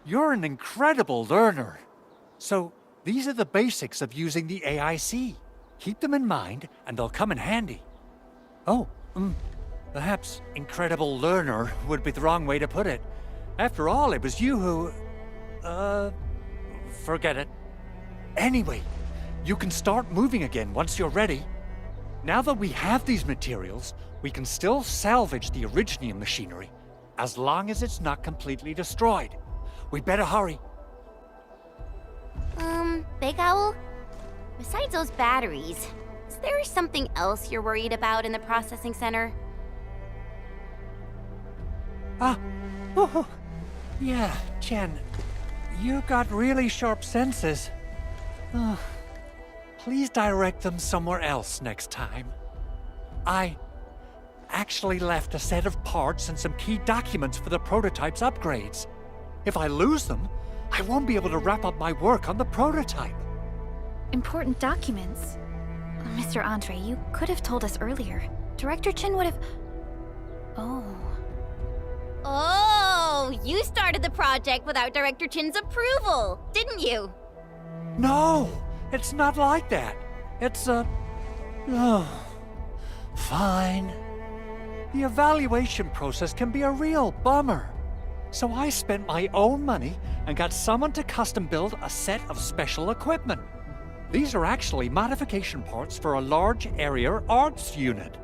you're an incredible learner. So, these are the basics of using the AIC. Keep them in mind, and they'll come in handy. Oh, perhaps incredible learner would be the wrong way to put it. After all, it was you who... forget it. Anyway, you can start moving again once you're ready. Now that we have these materials, we can still salvage the Originium machinery, as long as it's not completely destroyed. We better hurry. Big Owl? Besides those batteries, is there something else you're worried about in the processing center? Yeah, Chen. You got really sharp senses. Please direct them somewhere else next time. I actually left a set of parts and some key documents for the prototype's upgrades. If I lose them, I won't be able to wrap up my work on the prototype. Important documents? Mr. Andre, you could have told us earlier. Director Chin would have... Oh, you started the project without Director Chin's approval, didn't you? No, it's not like that. It's fine. The evaluation process can be a real bummer. So I spent my own money and got someone to custom build a set of special equipment. These are actually modification parts for a large area arts unit.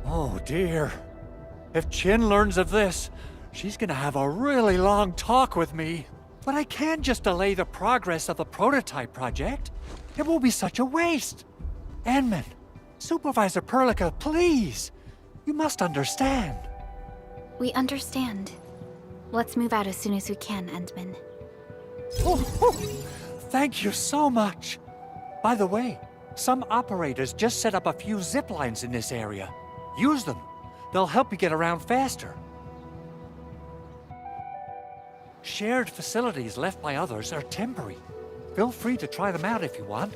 Oh dear. If Chin learns of this, she's gonna have a really long talk with me. But I can't just delay the progress of the prototype project. It will be such a waste. Edmund, Supervisor Perlica, please. You must understand. We understand. Let's move out as soon as we can, Endman. Thank you so much. By the way, some operators just set up a few zip lines in this area. Use them. They'll help you get around faster. Shared facilities left by others are temporary. Feel free to try them out if you want.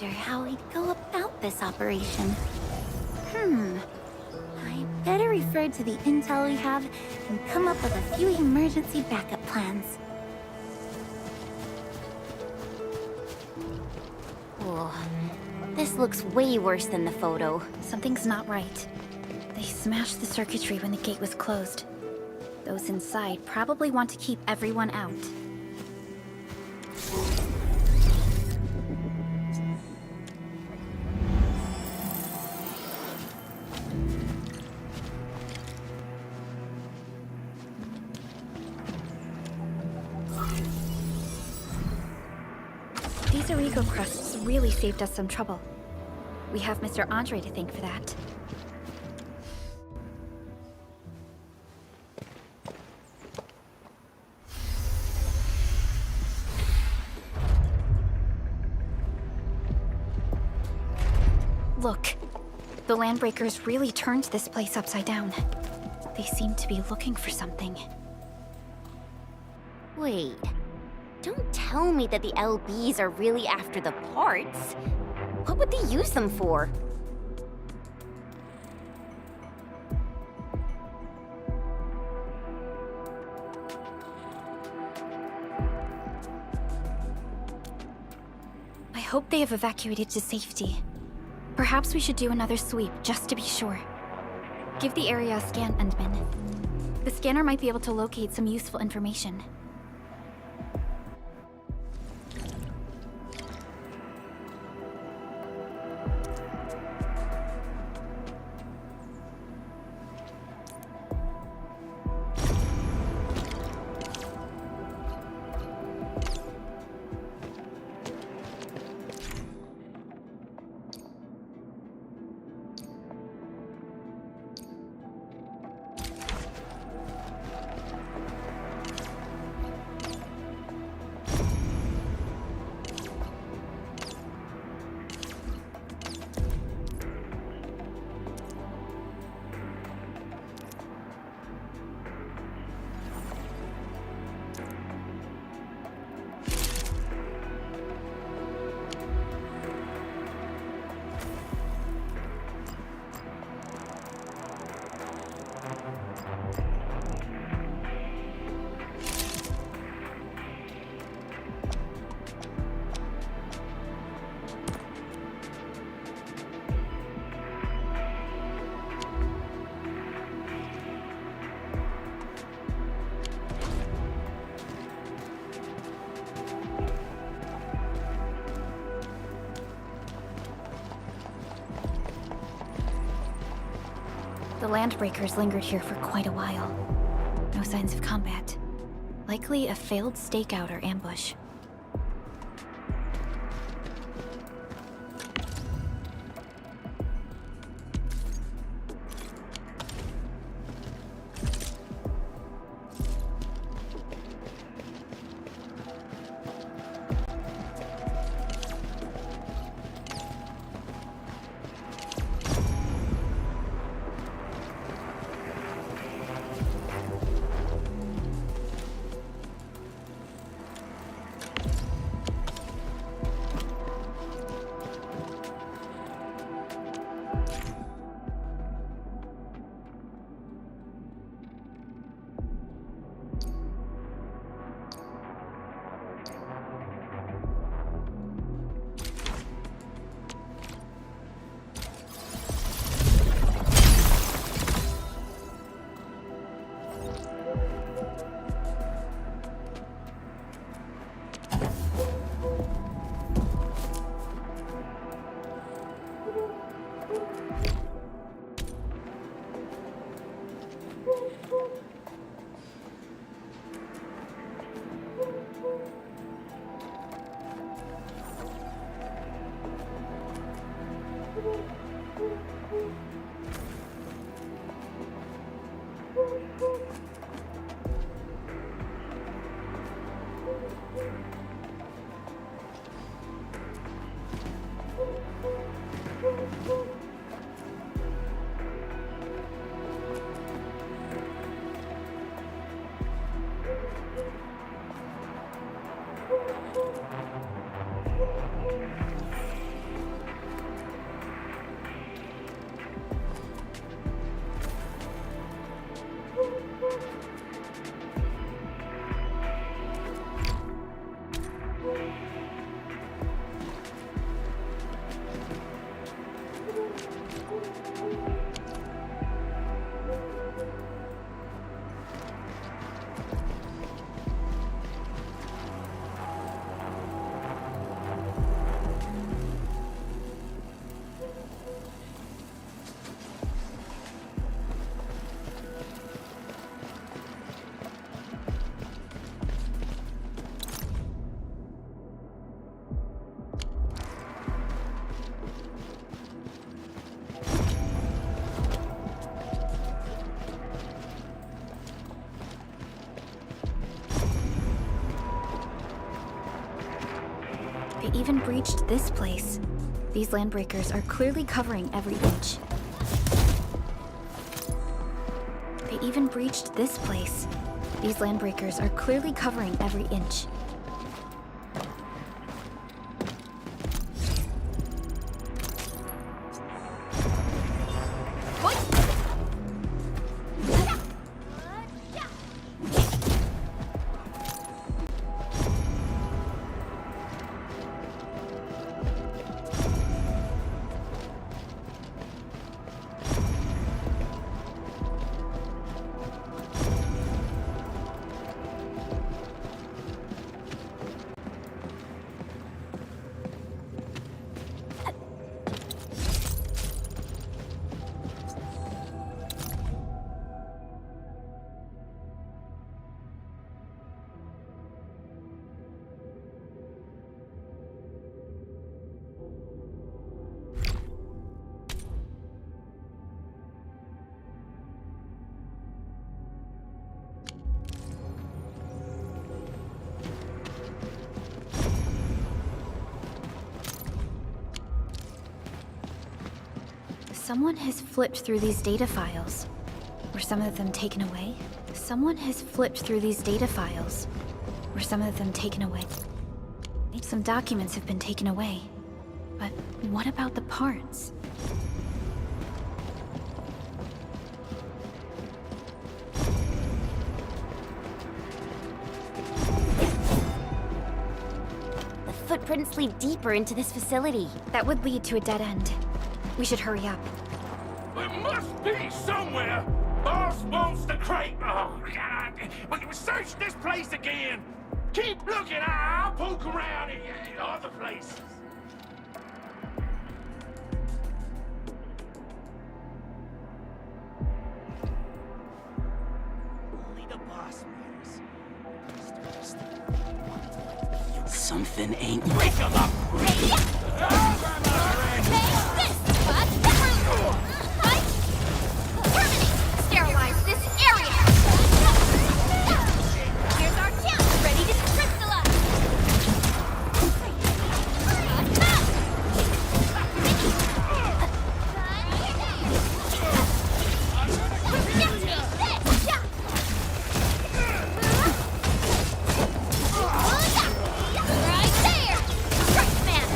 How we'd go about this operation. I better refer to the intel we have and come up with a few emergency backup plans. Oh, this looks way worse than the photo. Something's not right. They smashed the circuitry when the gate was closed. Those inside probably want to keep everyone out. These Origo crusts really saved us some trouble. We have Mr. Andre to thank for that. Look, the Landbreakers really turned this place upside down. They seem to be looking for something. Wait. Don't tell me that the LBs are really after the parts. What would they use them for? I hope they have evacuated to safety. Perhaps we should do another sweep, just to be sure. Give the area a scan, Endman. The scanner might be able to locate some useful information. The landbreakers lingered here for quite a while. No signs of combat. Likely a failed stakeout or ambush. They even breached this place. These landbreakers are clearly covering every inch. They They even breached this place. These landbreakers are clearly covering every inch. Someone has flipped through these data files. Were some of them taken away? Someone has flipped through these data files. Were some of them taken away? Some documents have been taken away. But what about the parts? The footprints lead deeper into this facility. That would lead to a dead end. We should hurry up. There must be somewhere! Boss wants the crate! Oh, God! We can search this place again! Keep looking! I'll poke around in other places. Only the boss matters. Something ain't right. Wake 'em up! Sterilize this area! Here's our chance, ready to crystallize! Right there! Right, man!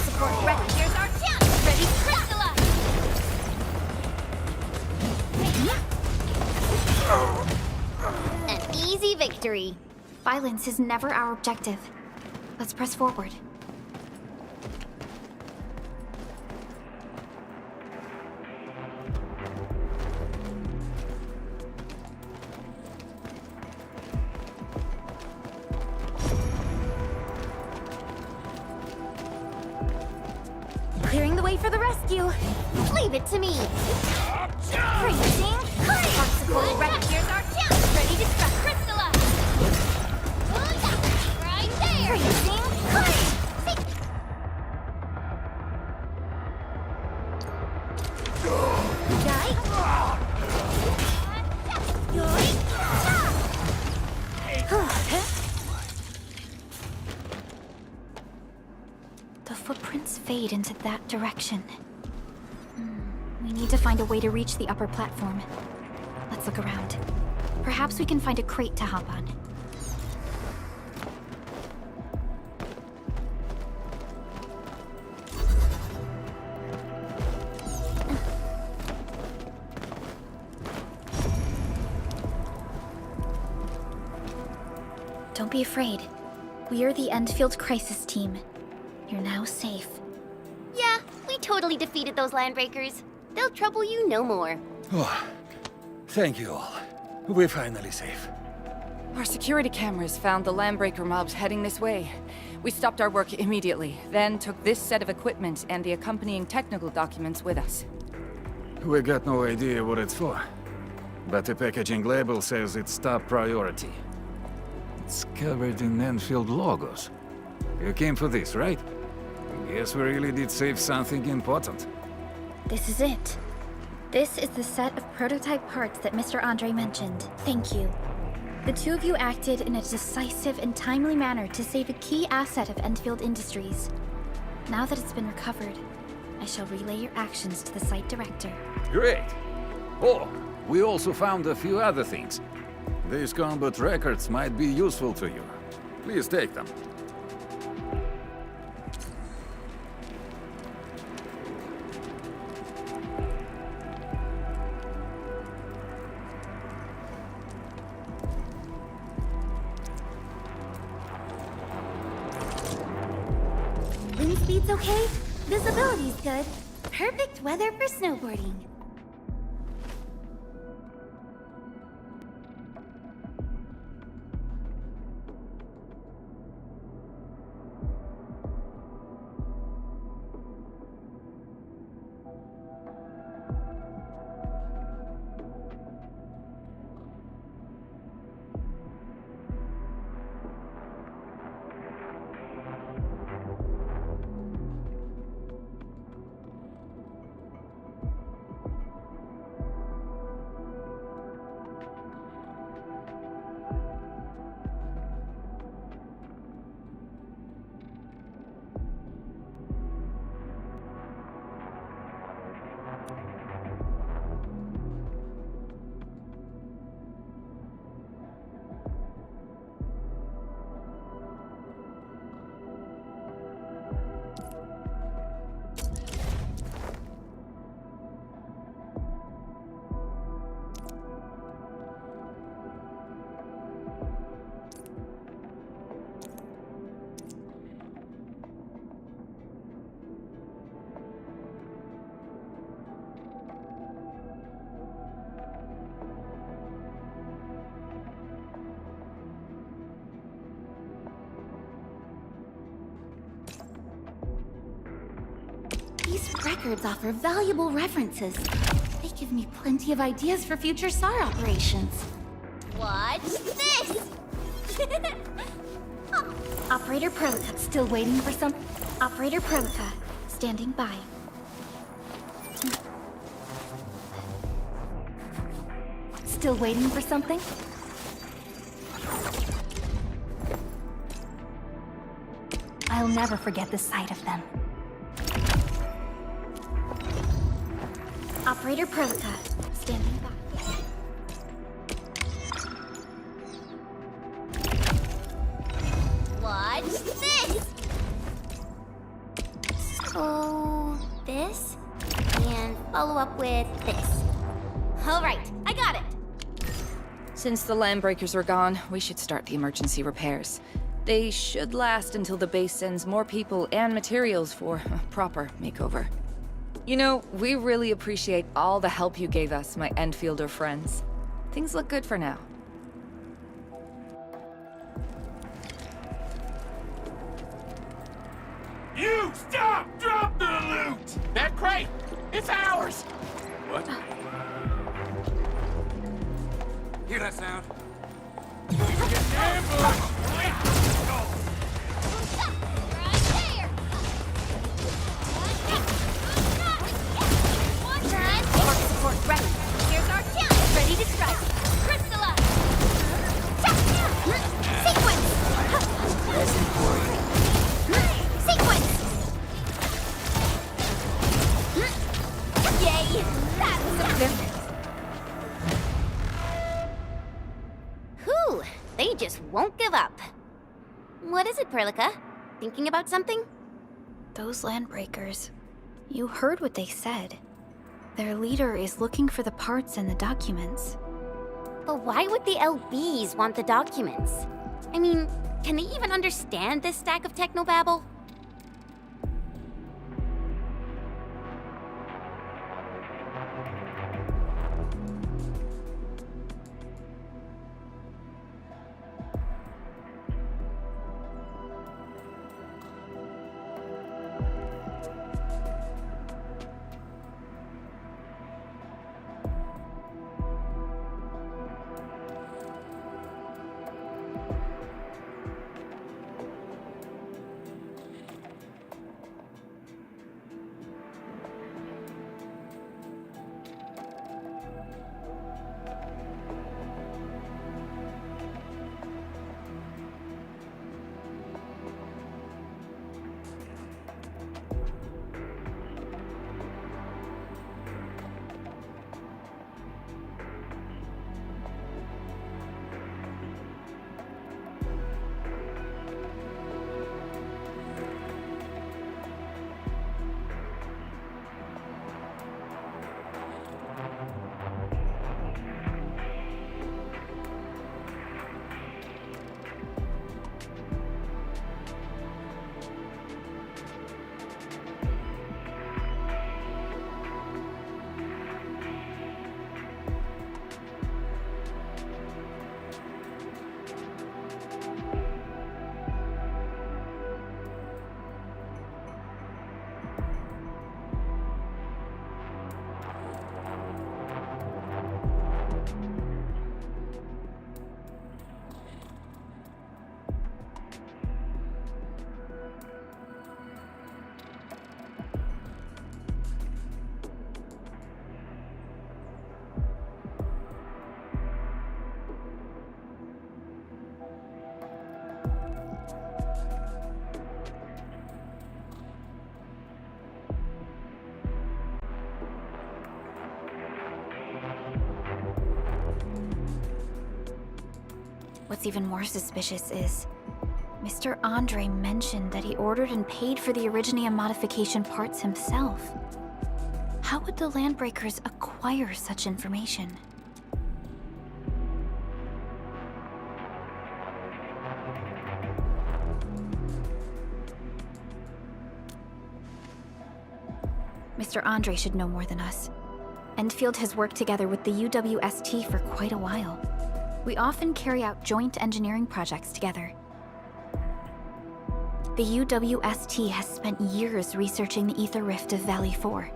Support ready. Here's our chance. Ready to crystallize. An easy victory. Violence is never our objective. Let's press forward. Clearing the way for the rescue. Leave it to me. Freezing. Support ready. Here's our chance. Ready to crystallize. Right there. Freezing. The footprints fade into that direction. We need to find a way to reach the upper platform. Let's look around. Perhaps we can find a crate to hop on. Don't be afraid. We are the Endfield crisis team. You're now safe. Yeah, we totally defeated those landbreakers. They'll trouble you no more. Oh, thank you all. We're finally safe. Our security cameras found the landbreaker mobs heading this way. We stopped our work immediately, then took this set of equipment and the accompanying technical documents with us. We got no idea what it's for, but the packaging label says it's top priority. It's covered in Endfield logos. You came for this, right? Guess we really did save something important. This is it. This is the set of prototype parts that Mr. Andre mentioned. Thank you. The two of you acted in a decisive and timely manner to save a key asset of Endfield Industries. Now that it's been recovered, I shall relay your actions to the site director. Great. Oh, we also found a few other things. These combat records might be useful to you. Please take them. Wind speed's okay? Visibility's good. Perfect weather for snowboarding. These records offer valuable references. They give me plenty of ideas for future SAR operations. Watch this! Operator Prolica, still waiting for some... Operator Prolica, standing by. Still waiting for something? I'll never forget the sight of them. Operator Prolica, standing by. Watch this! So, this, and follow up with this. Alright, I got it! Since the Landbreakers are gone, we should start the emergency repairs. They should last until the base sends more people and materials for a proper makeover. You know, we really appreciate all the help you gave us, my Endfielder friends. Things look good for now. You stop! Drop the loot! That crate! It's ours! What? Hear that sound? Get ambushed! Support ready. Here's our challenge. Ready to strike. Crystallize. Sequence. Sequence. Yay! That was a bit. Whew! They just won't give up. What is it, Prolica? Thinking about something? Those Landbreakers. You heard what they said. Their leader is looking for the parts and the documents. But why would the LBs want the documents? I mean, can they even understand this stack of technobabble? What's even more suspicious is Mr. Andre mentioned that he ordered and paid for the Originium modification parts himself. How would the Landbreakers acquire such information? Mr. Andre should know more than us. Endfield has worked together with the UWST for quite a while. We often carry out joint engineering projects together. The UWST has spent years researching the ether rift of Valley 4.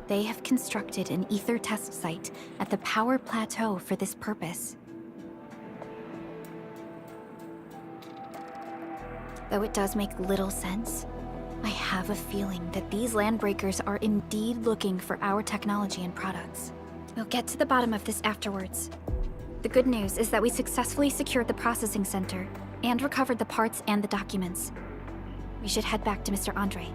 They have constructed an ether test site at the power plateau for this purpose. Though it does make little sense, I have a feeling that these Landbreakers are indeed looking for our technology and products. We'll get to the bottom of this afterwards. The good news is that we successfully secured the processing center and recovered the parts and the documents. We should head back to Mr. Andre.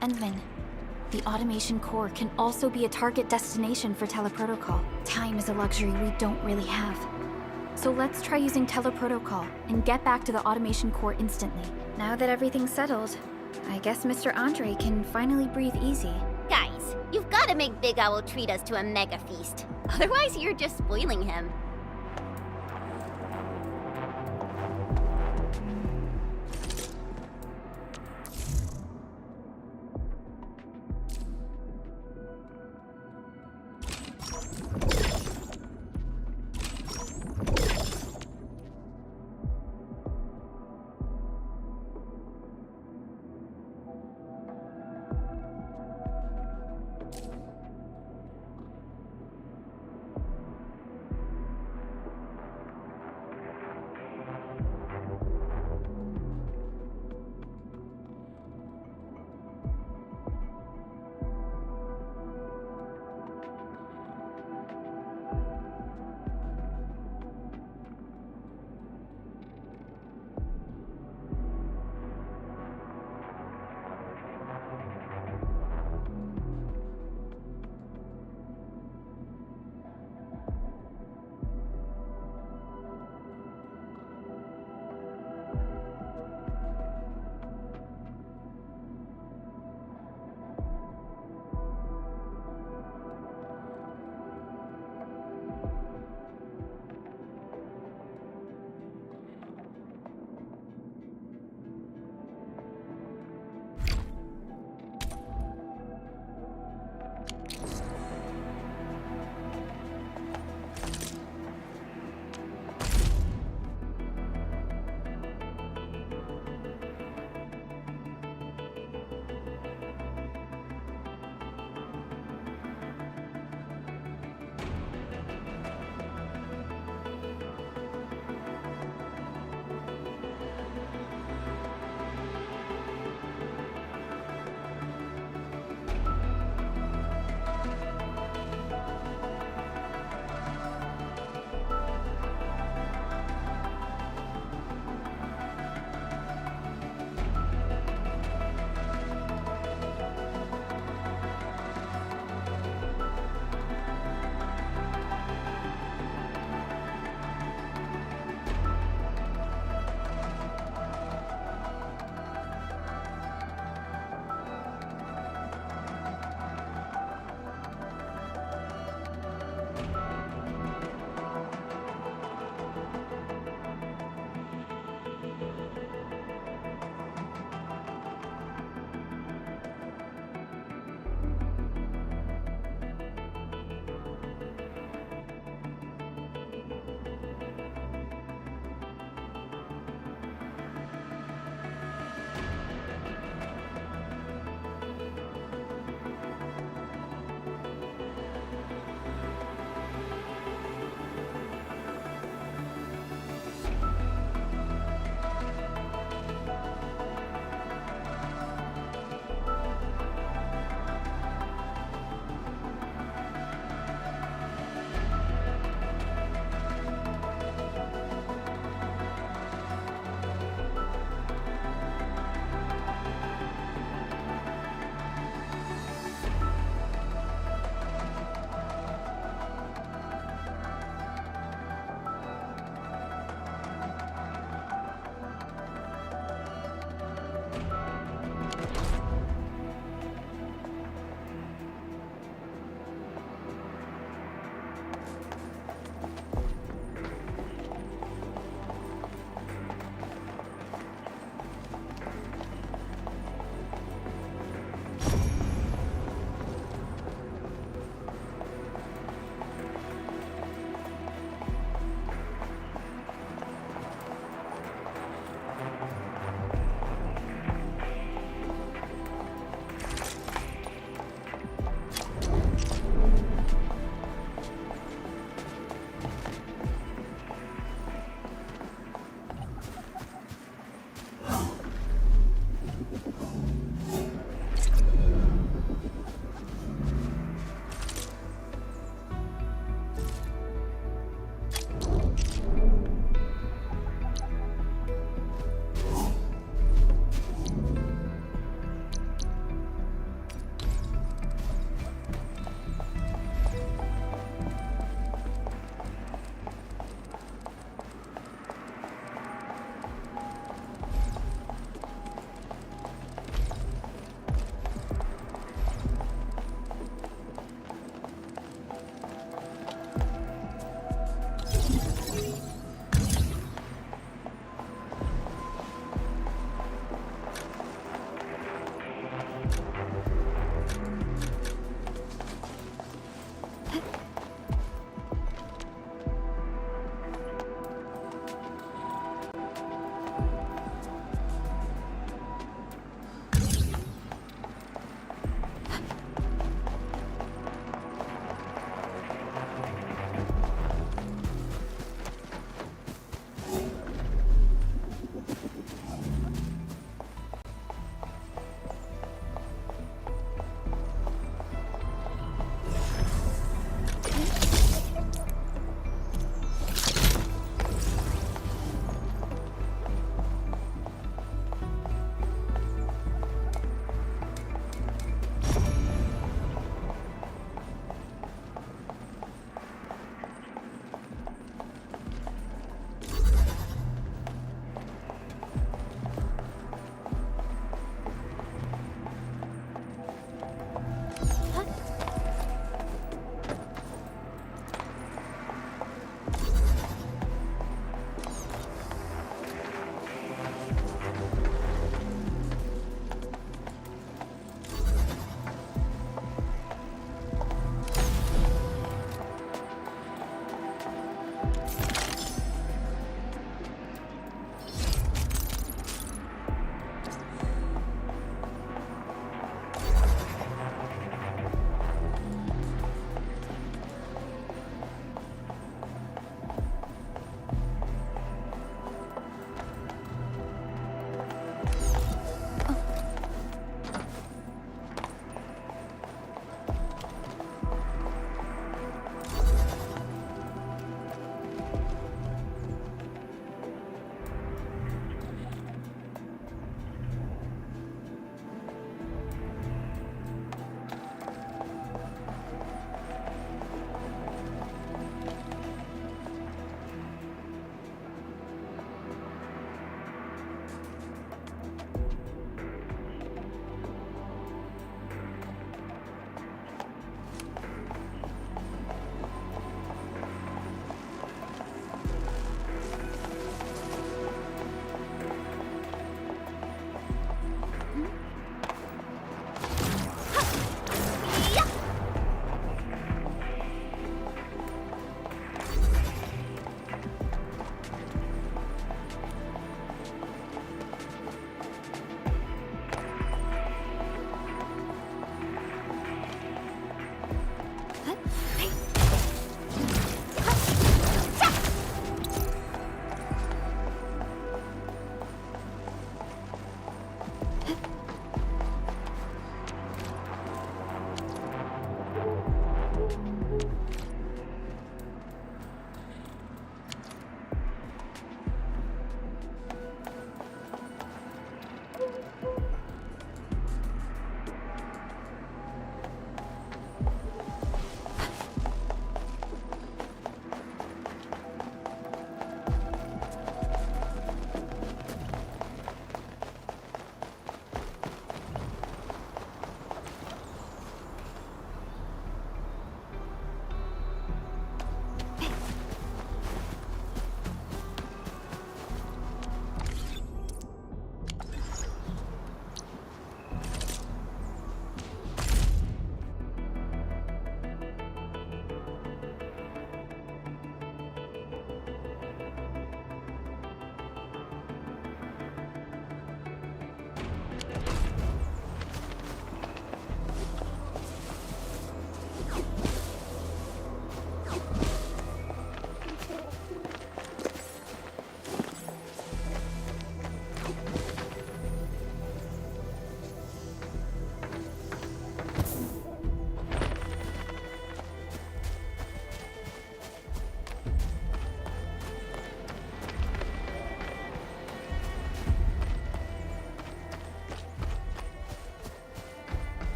Endman, the automation core can also be a target destination for teleprotocol. Time is a luxury we don't really have. So let's try using teleprotocol and get back to the automation core instantly. Now that everything's settled, I guess Mr. Andre can finally breathe easy. Guys, you've got to make Big Owl treat us to a mega feast. Otherwise, you're just spoiling him.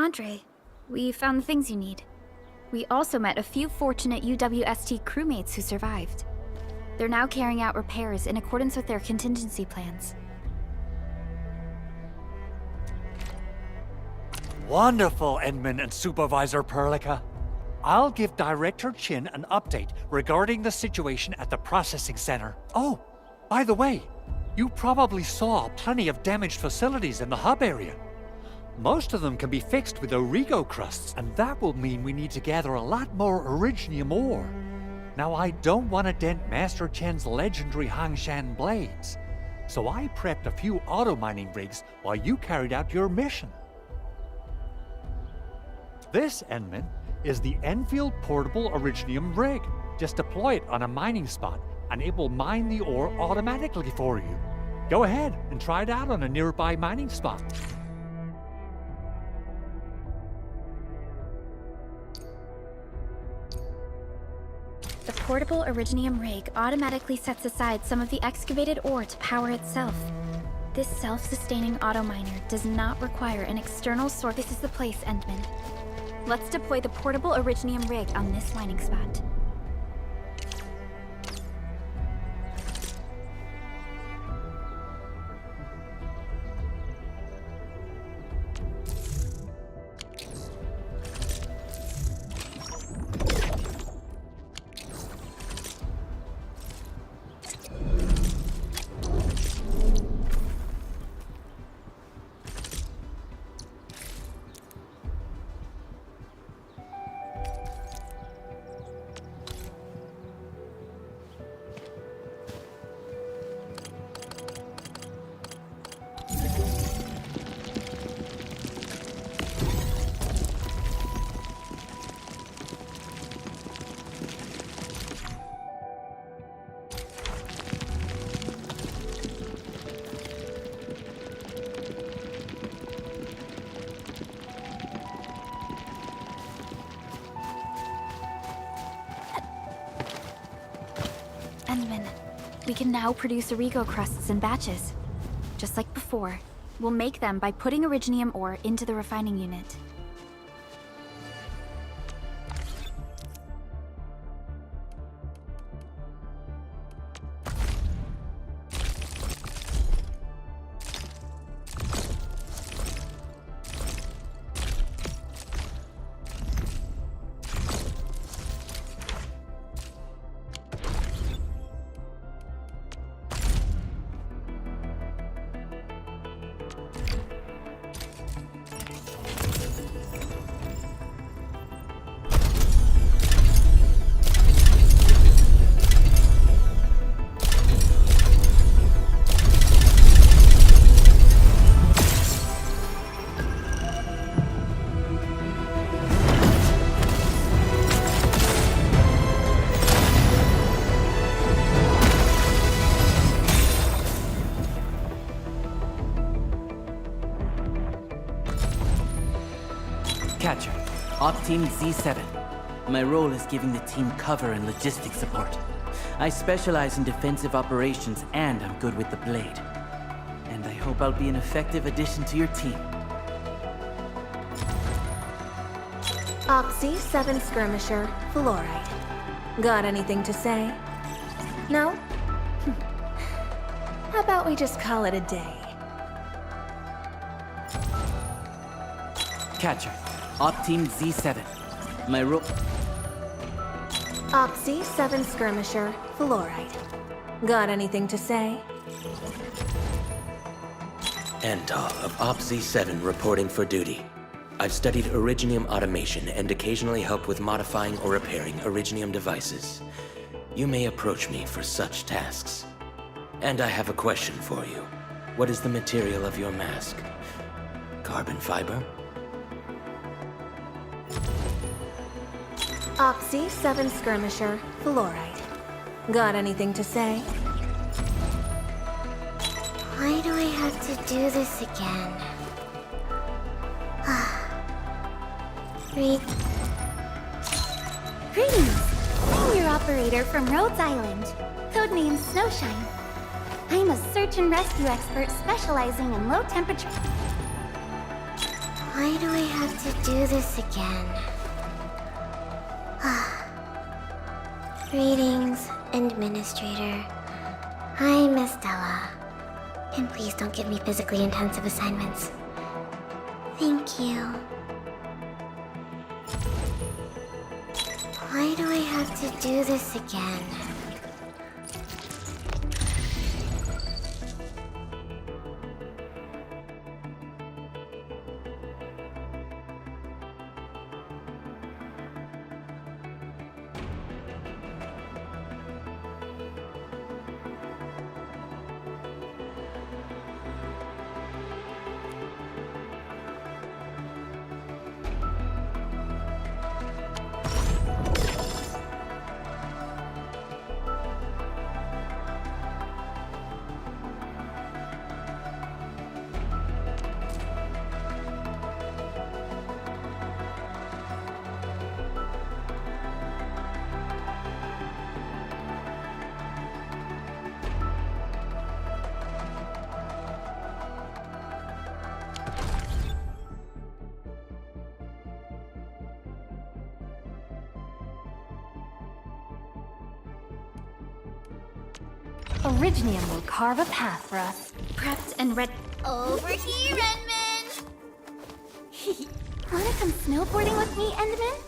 Andre, we found the things you need. We also met a few fortunate UWST crewmates who survived. They're now carrying out repairs in accordance with their contingency plans. Wonderful, Edmund and Supervisor Perlica. I'll give Director Chin an update regarding the situation at the processing center. Oh, by the way, you probably saw plenty of damaged facilities in the hub area. Most of them can be fixed with Origo crusts, and that will mean we need to gather a lot more Originium ore. Now, I don't want to dent Master Chen's legendary Hangshan blades, so I prepped a few auto mining rigs while you carried out your mission. This, Enman, is the Endfield Portable Originium rig. Just deploy it on a mining spot, and it will mine the ore automatically for you. Go ahead and try it out on a nearby mining spot. The portable Originium rig automatically sets aside some of the excavated ore to power itself. This self-sustaining auto miner does not require an external source. This is the place, Endman. Let's deploy the portable Originium rig on this mining spot. We can now produce Origo crusts in batches. Just like before, we'll make them by putting Originium ore into the refining unit. Catcher, Op Team Z7. My role is giving the team cover and logistics support. I specialize in defensive operations and I'm good with the blade. And I hope I'll be an effective addition to your team. Op Z7 Skirmisher, Fluoride. Got anything to say? No? How about we just call it a day? Catcher, Op Team Z7. My role... Op Z7 Skirmisher, Fluoride. Got anything to say? Antal of Op Z7 reporting for duty. I've studied Originium automation and occasionally help with modifying or repairing Originium devices. You may approach me for such tasks. And I have a question for you. What is the material of your mask? Carbon fiber? Op Z7 Skirmisher, Fluoride. Got anything to say? Why do I have to do this again? Greetings! I'm your operator from Rhodes Island, codenamed Snowshine. I'm a search and rescue expert specializing in low temperature... Why do I have to do this again? Greetings, Administrator. I'm Estella. And please don't give me physically intensive assignments. Thank you. Why do I have to do this again? Originium will carve a path for us. Prepped and ready. Over here, Endman! Wanna come snowboarding with me, Endman?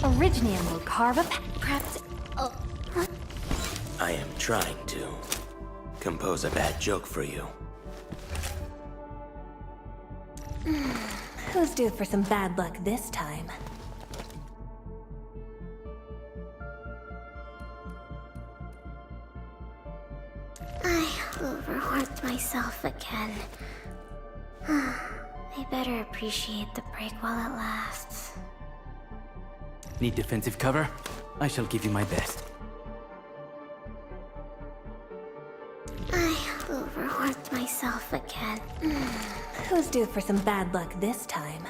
Originium will carve a Prepped. Oh, what? I am trying to compose a bad joke for you. Who's due for some bad luck this time? I overworked myself again. I better appreciate the break while it lasts. Need defensive cover? I shall give you my best. I overworked myself again. Who's due for some bad luck this time?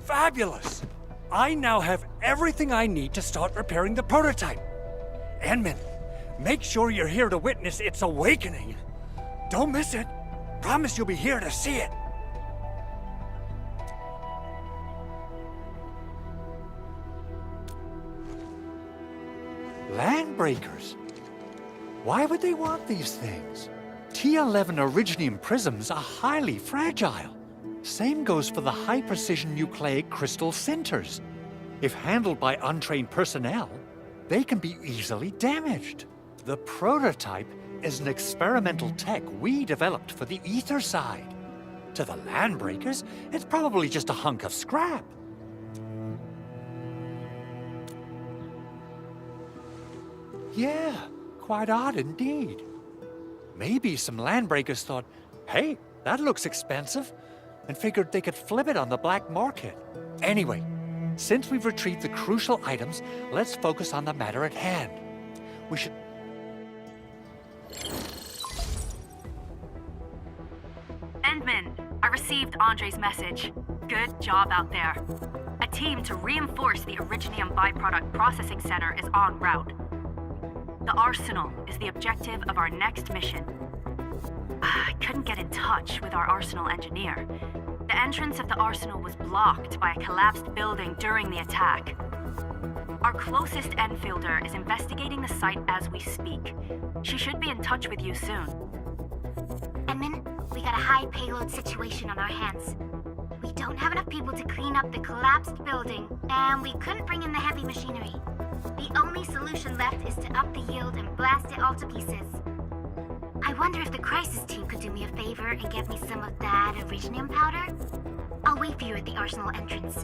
Fabulous! I now have everything I need to start repairing the prototype. Enman, make sure you're here to witness its awakening. Don't miss it. Promise you'll be here to see it. Landbreakers? Why would they want these things? T11 Originium prisms are highly fragile. Same goes for the high-precision nucleic crystal centers. If handled by untrained personnel, they can be easily damaged. The prototype is an experimental tech we developed for the ether side. To the Landbreakers, it's probably just a hunk of scrap. Yeah, quite odd indeed. Maybe some Landbreakers thought, hey, that looks expensive, and figured they could flip it on the black market. Anyway, since we've retrieved the crucial items, let's focus on the matter at hand. We should... Endman, I received Andre's message. Good job out there. A team to reinforce the Originium byproduct processing center is en route. The Arsenal is the objective of our next mission. I couldn't get in touch with our Arsenal engineer. The entrance of the Arsenal was blocked by a collapsed building during the attack. Our closest Enfielder is investigating the site as we speak. She should be in touch with you soon. Edmund, we got a high payload situation on our hands. We don't have enough people to clean up the collapsed building, and we couldn't bring in the heavy machinery. The only solution left is to up the yield and blast it all to pieces. I wonder if the crisis team could do me a favor and get me some of that Originium powder? I'll wait for you at the Arsenal entrance.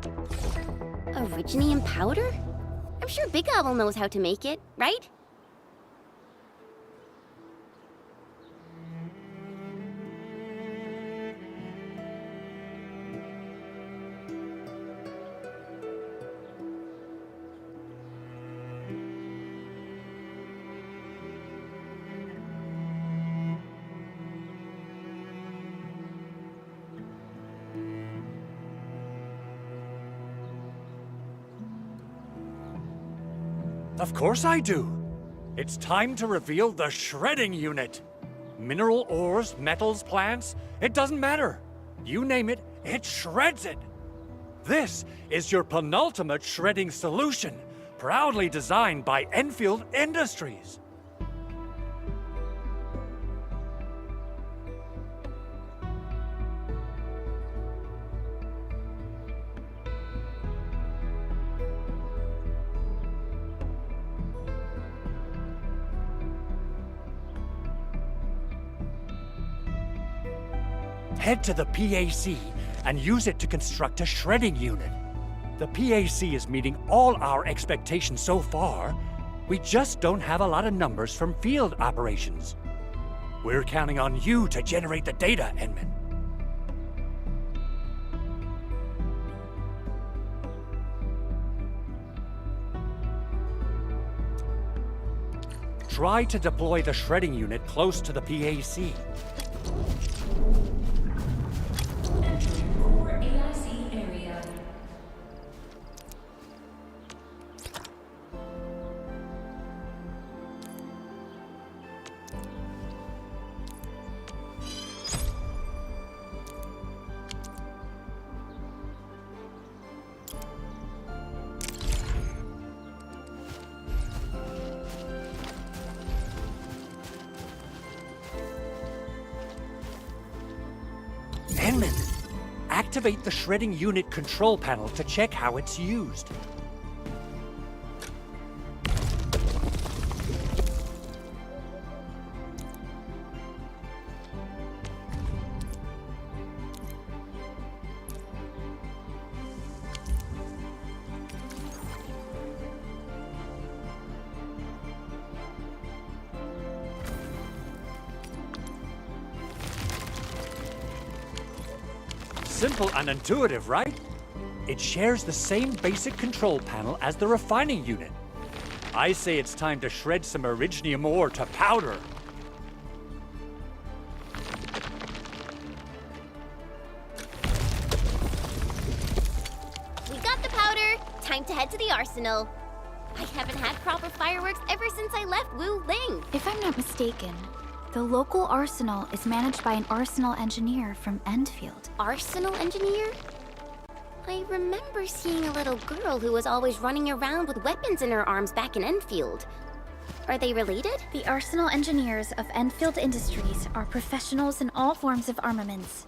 Originium powder? I'm sure Big Owl knows how to make it, right? Of course I do. It's time to reveal the shredding unit. Mineral ores, metals, plants, it doesn't matter. You name it, it shreds it. This is your penultimate shredding solution, proudly designed by Enfield Industries. Head to the PAC and use it to construct a shredding unit. The PAC is meeting all our expectations so far. We just don't have a lot of numbers from field operations. We're counting on you to generate the data, Enman. Try to deploy the shredding unit close to the PAC. Core AIC area. Enman, activate the shredding unit control panel to check how it's used. Simple and intuitive, right? It shares the same basic control panel as the refining unit. I say it's time to shred some Originium ore to powder. time to head to the arsenal. I haven't had proper fireworks ever since I left Wu Ling. If I'm not mistaken, the local arsenal is managed by an arsenal engineer from Endfield. Arsenal engineer? I remember seeing a little girl who was always running around with weapons in her arms back in Endfield. Are they related? The arsenal engineers of Endfield Industries are professionals in all forms of armaments.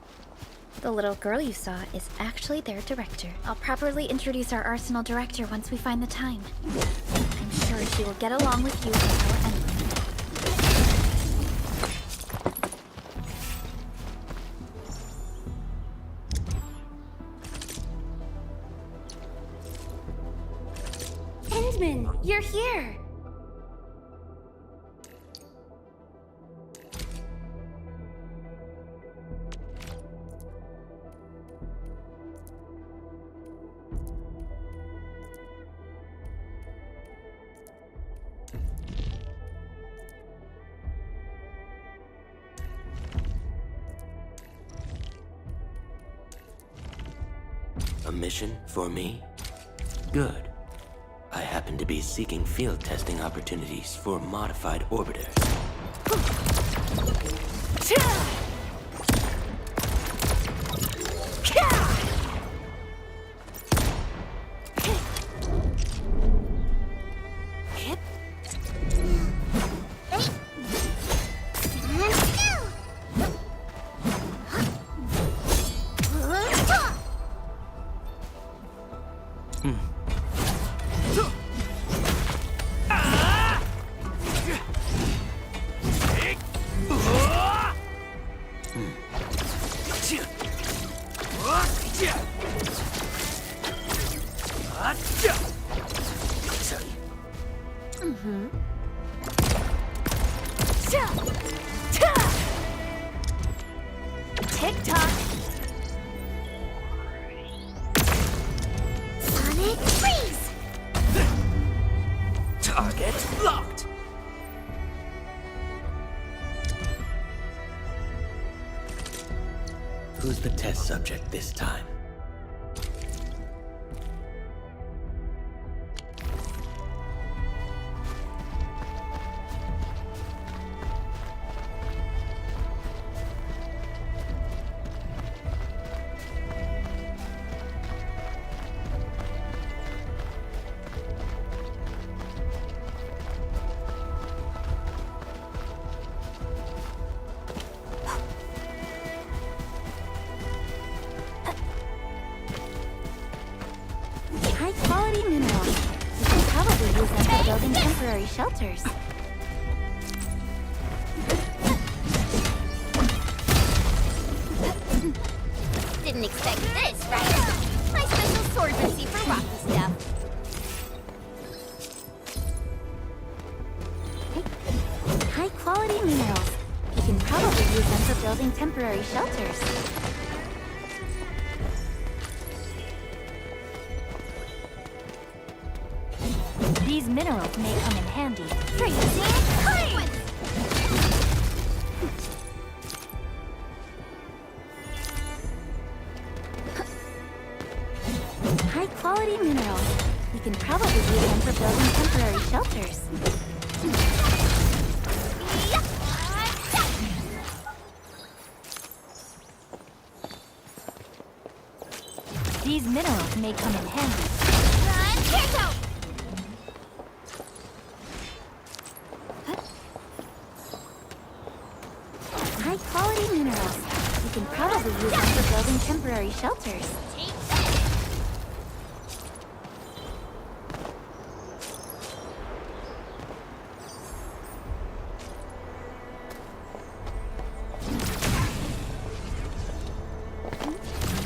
The little girl you saw is actually their director. I'll properly introduce our arsenal director once we find the time. I'm sure she will get along with you and our enemy. Endman, you're here! A mission for me? Good. I happen to be seeking field testing opportunities for modified orbiters. TikTok. Sonic freeze. Target locked. Who's the test subject this time? High-quality minerals. You can probably use them for building temporary shelters. Didn't expect this, right? My special swordsmancy for rocky stuff. High-quality minerals. You can probably use them for building temporary shelters. These minerals may come in handy. High-quality minerals. You can probably use them for building temporary shelters. These minerals may come in handy. High-quality minerals. You can probably use them for building temporary shelters.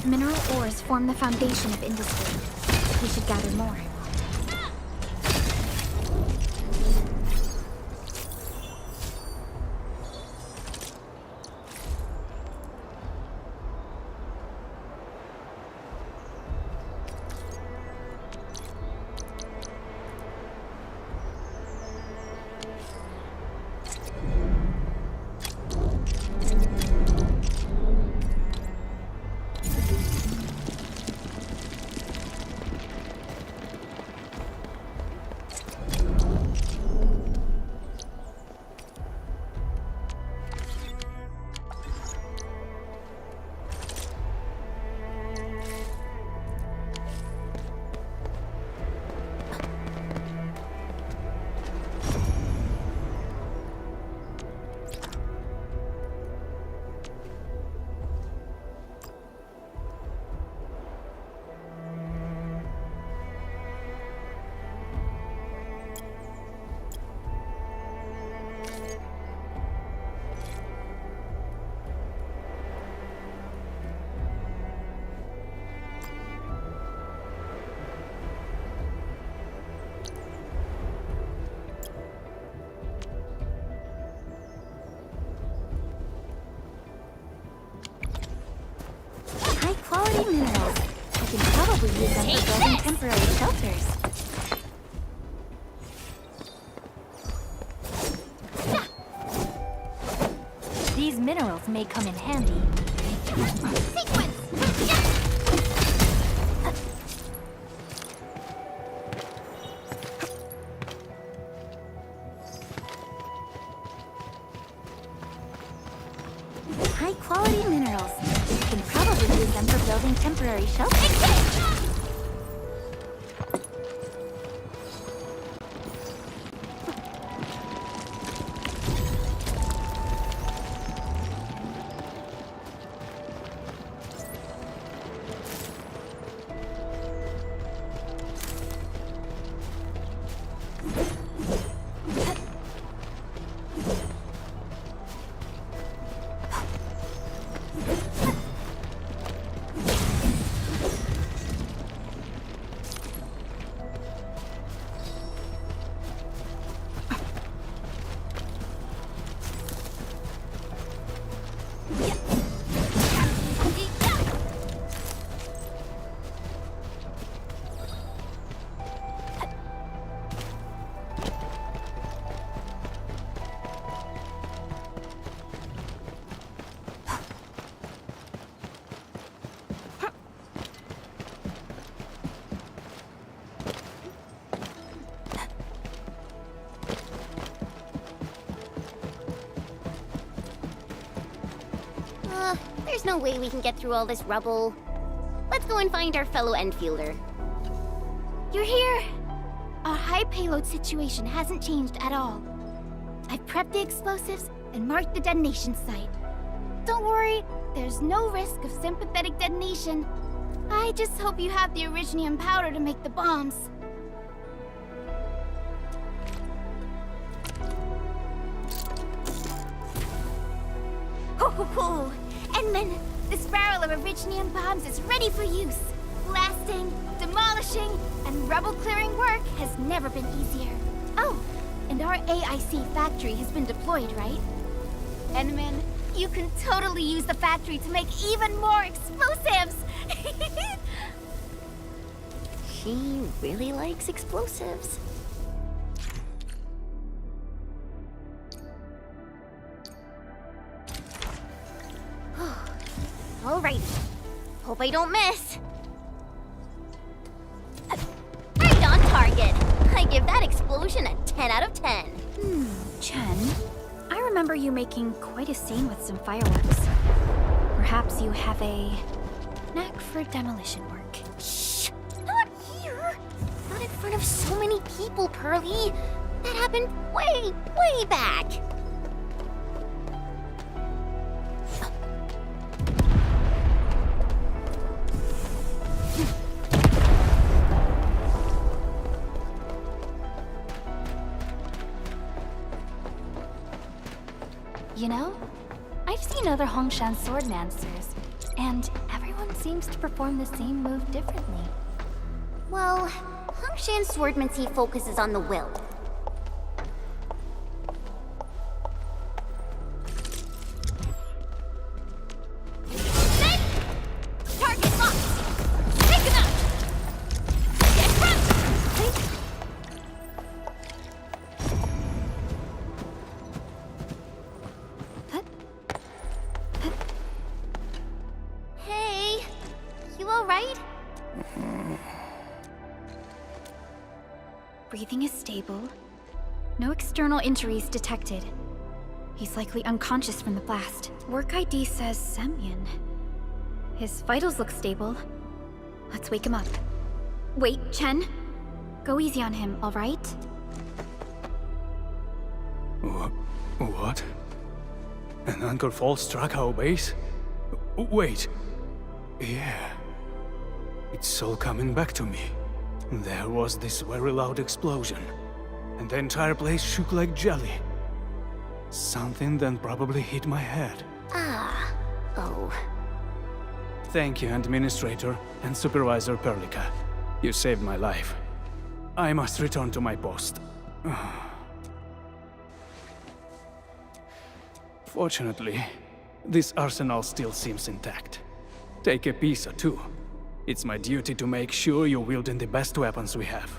Mineral ores form the foundation of industry. We should gather more. probably use them for building temporary shelters. These minerals may come in handy. Sequence! High-quality minerals. You can probably use them for building temporary shelters. There's no way we can get through all this rubble. Let's go and find our fellow Endfielder. You're here! Our high payload situation hasn't changed at all. I've prepped the explosives and marked the detonation site. Don't worry, there's no risk of sympathetic detonation. I just hope you have the originium powder to make the bombs. Ho ho ho! And then, this barrel of originium bombs is ready for use. Blasting, demolishing, and rubble-clearing work has never been easier. Oh, and our AIC factory has been deployed, right? Enman, you can totally use the factory to make even more explosives! She really likes explosives. Alrighty. Hope I don't miss. Right on target. I give that explosion a 10 out of 10. Chen, I remember you making quite a scene with some fireworks. Perhaps you have a knack for demolition work. Shh! Not here! Not in front of so many people, Pearly. That happened way, way back. You know, I've seen other Hongshan swordmancers, and everyone seems to perform the same move differently. Well, Hongshan swordmancy focuses on the will. Set! Target locked! Take him out! Get front! Hey, you alright? Breathing is stable. No external injuries detected. He's likely unconscious from the blast. Work ID says Semyon. His vitals look stable. Let's wake him up. Wait, Chen. Go easy on him, all right? What? An anchor fall struck our base? Wait. Yeah. It's all coming back to me. There was this very loud explosion, and the entire place shook like jelly. Something then probably hit my head. Ah. Oh. Thank you, Administrator and Supervisor Perlica. You saved my life. I must return to my post. Fortunately, this arsenal still seems intact. Take a piece or two. It's my duty to make sure you're wielding the best weapons we have.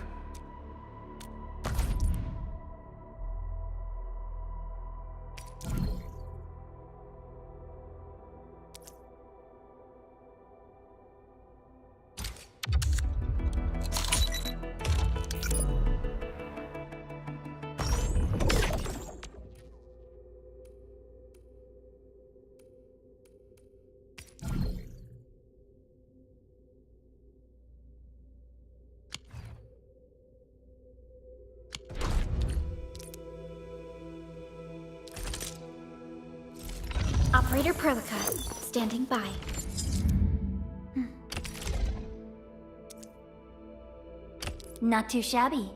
Operator Perlica, standing by. Not too shabby.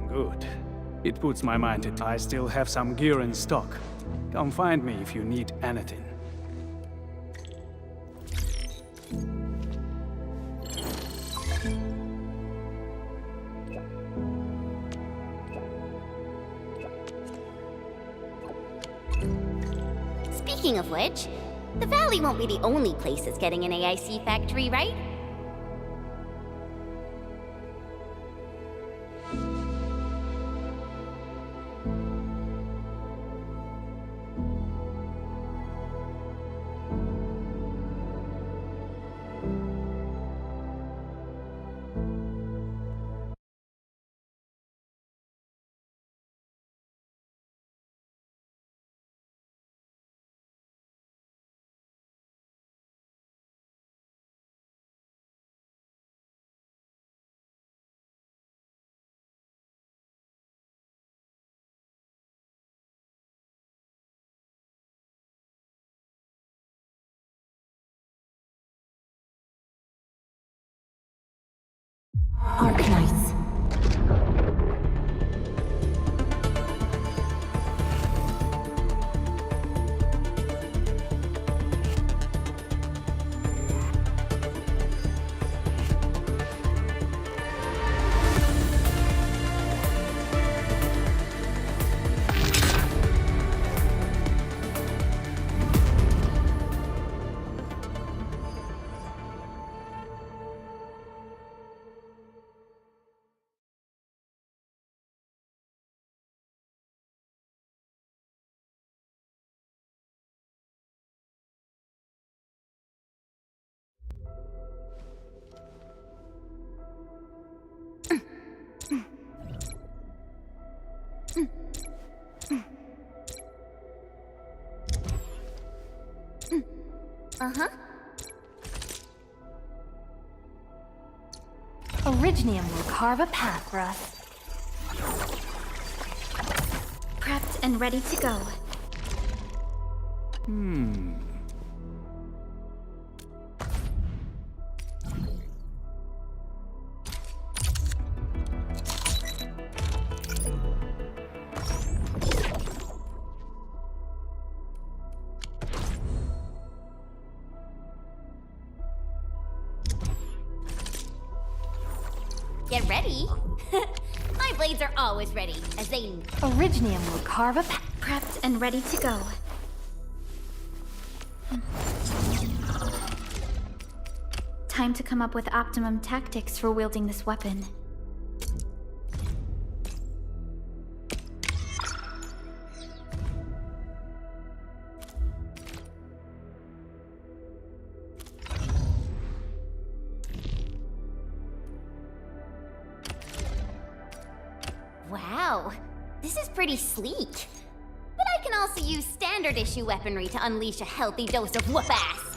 Good. It puts my mind at I still have some gear in stock. Come find me if you need anything. Speaking of which, the Valley won't be the only place that's getting an AIC factory, right? Arknights. Uh-huh. Originium will carve a path for us. Prepped and ready to go. Get ready. My blades are always ready, as they... Originium will carve a path. Prepped and ready to go. Time to come up with optimum tactics for wielding this weapon. Wow, this is pretty sleek. But I can also use standard issue weaponry to unleash a healthy dose of whoop-ass.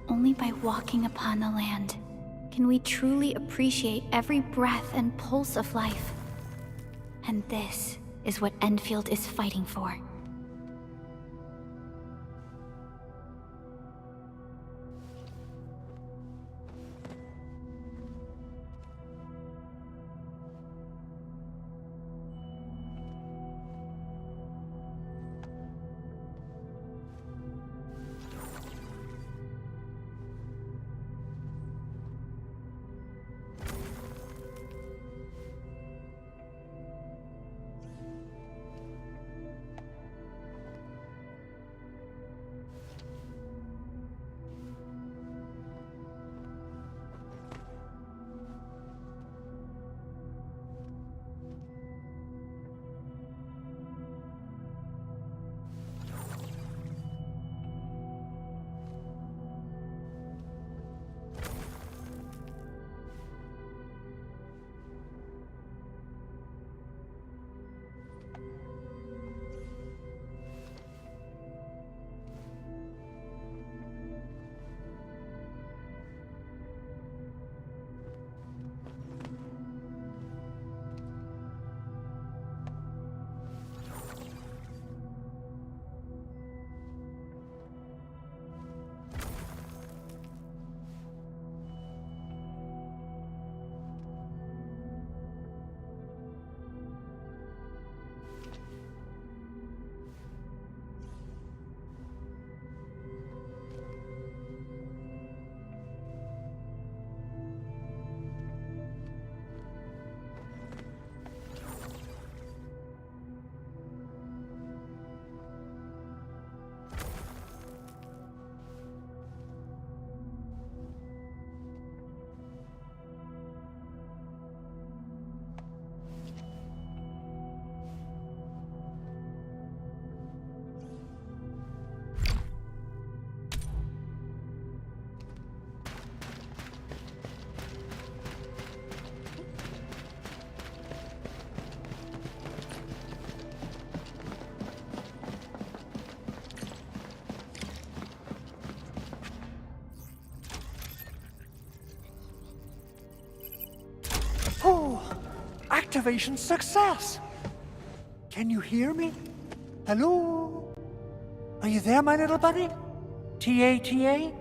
Only by walking upon the land can we truly appreciate every breath and pulse of life. And this is what Endfield is fighting for. activation success! Can you hear me? Hello? Are you there, my little buddy? T-A-T-A?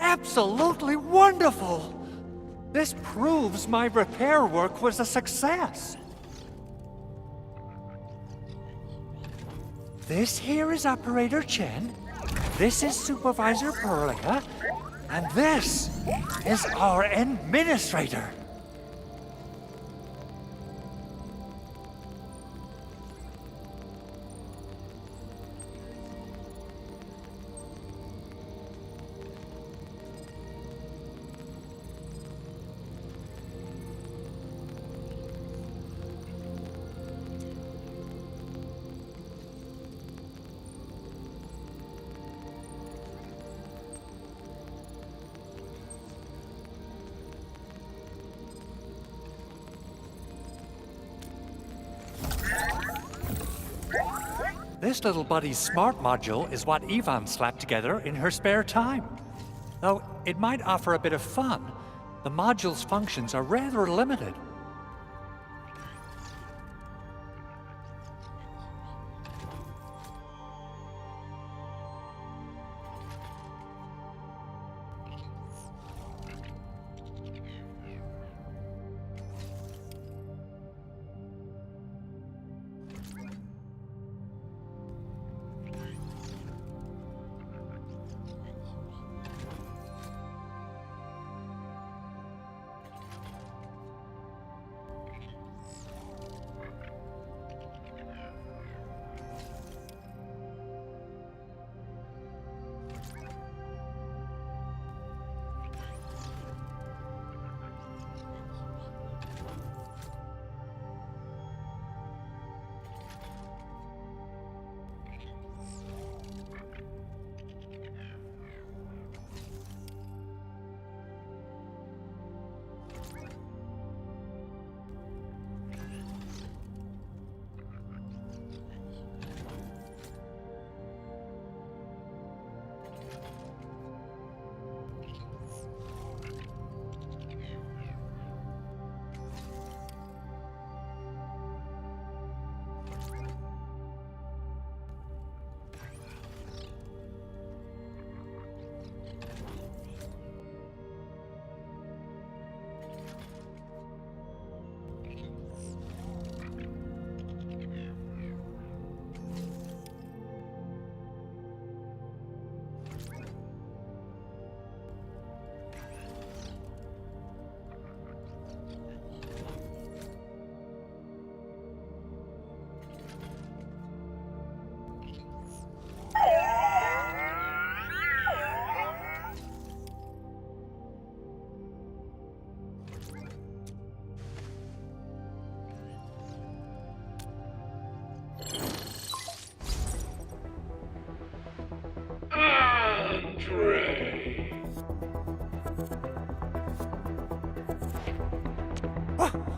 Absolutely wonderful! This proves my repair work was a success. This here is Operator Chen, this is Supervisor Perlia, and this is our Administrator. This little buddy's smart module is what Yvonne slapped together in her spare time. Though it might offer a bit of fun, the module's functions are rather limited.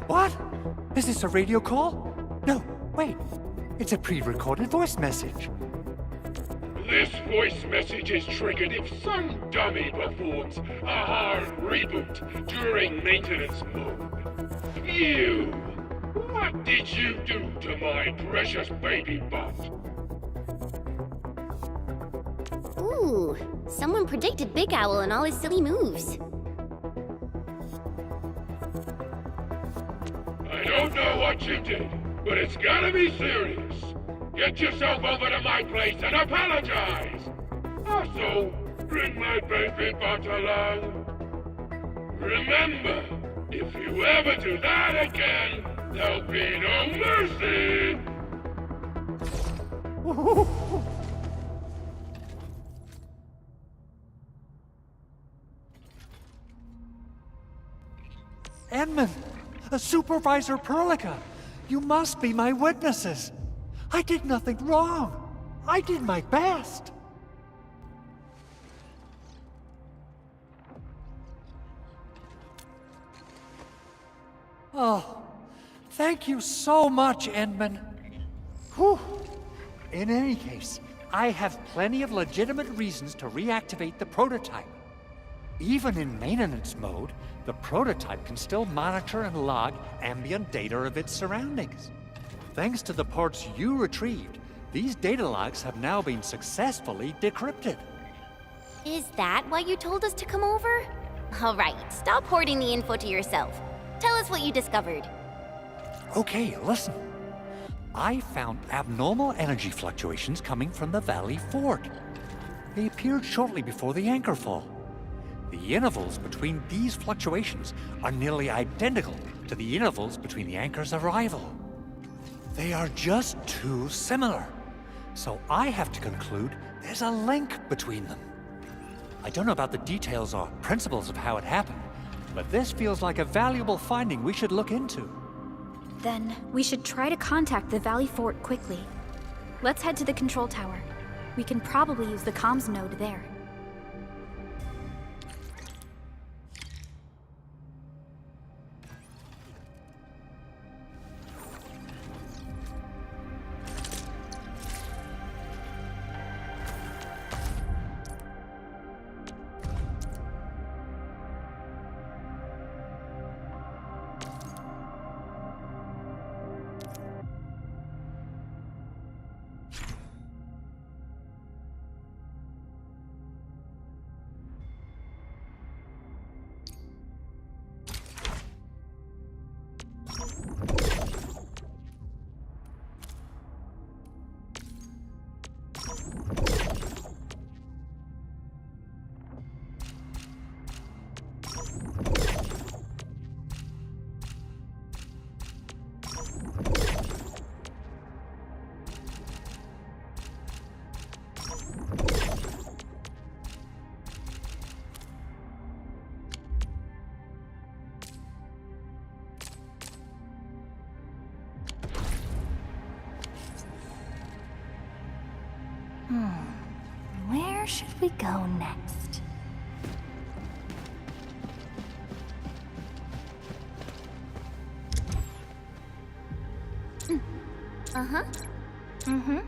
What? Is this a radio call? No, wait. It's a pre-recorded voice message. This voice message is triggered if some dummy performs a hard reboot during maintenance mode. You! What did you do to my precious baby butt? Ooh, someone predicted Big Owl and all his silly moves. I don't know what you did, but it's gotta be serious. Get yourself over to my place and apologize! Also, bring my baby butt along. Remember, if you ever do that again, there'll be no mercy! Edmund, Supervisor Perlica, you must be my witnesses. I did nothing wrong. I did my best. Oh, Thank you so much, Endman. Whew. In any case, I have plenty of legitimate reasons to reactivate the prototype. Even in maintenance mode, the prototype can still monitor and log ambient data of its surroundings. Thanks to the parts you retrieved, these data logs have now been successfully decrypted. Is that why you told us to come over? All right, stop hoarding the info to yourself. Tell us what you discovered. Okay, listen. I found abnormal energy fluctuations coming from the Valley Fort. They appeared shortly before the anchor fall. The intervals between these fluctuations are nearly identical to the intervals between the anchor's arrival. They are just too similar. So I have to conclude there's a link between them. I don't know about the details or principles of how it happened, but this feels like a valuable finding we should look into. Then we should try to contact the Valley Fort quickly. Let's head to the control tower. We can probably use the comms node there. Where should we go next? Uh-huh. Mm-hmm.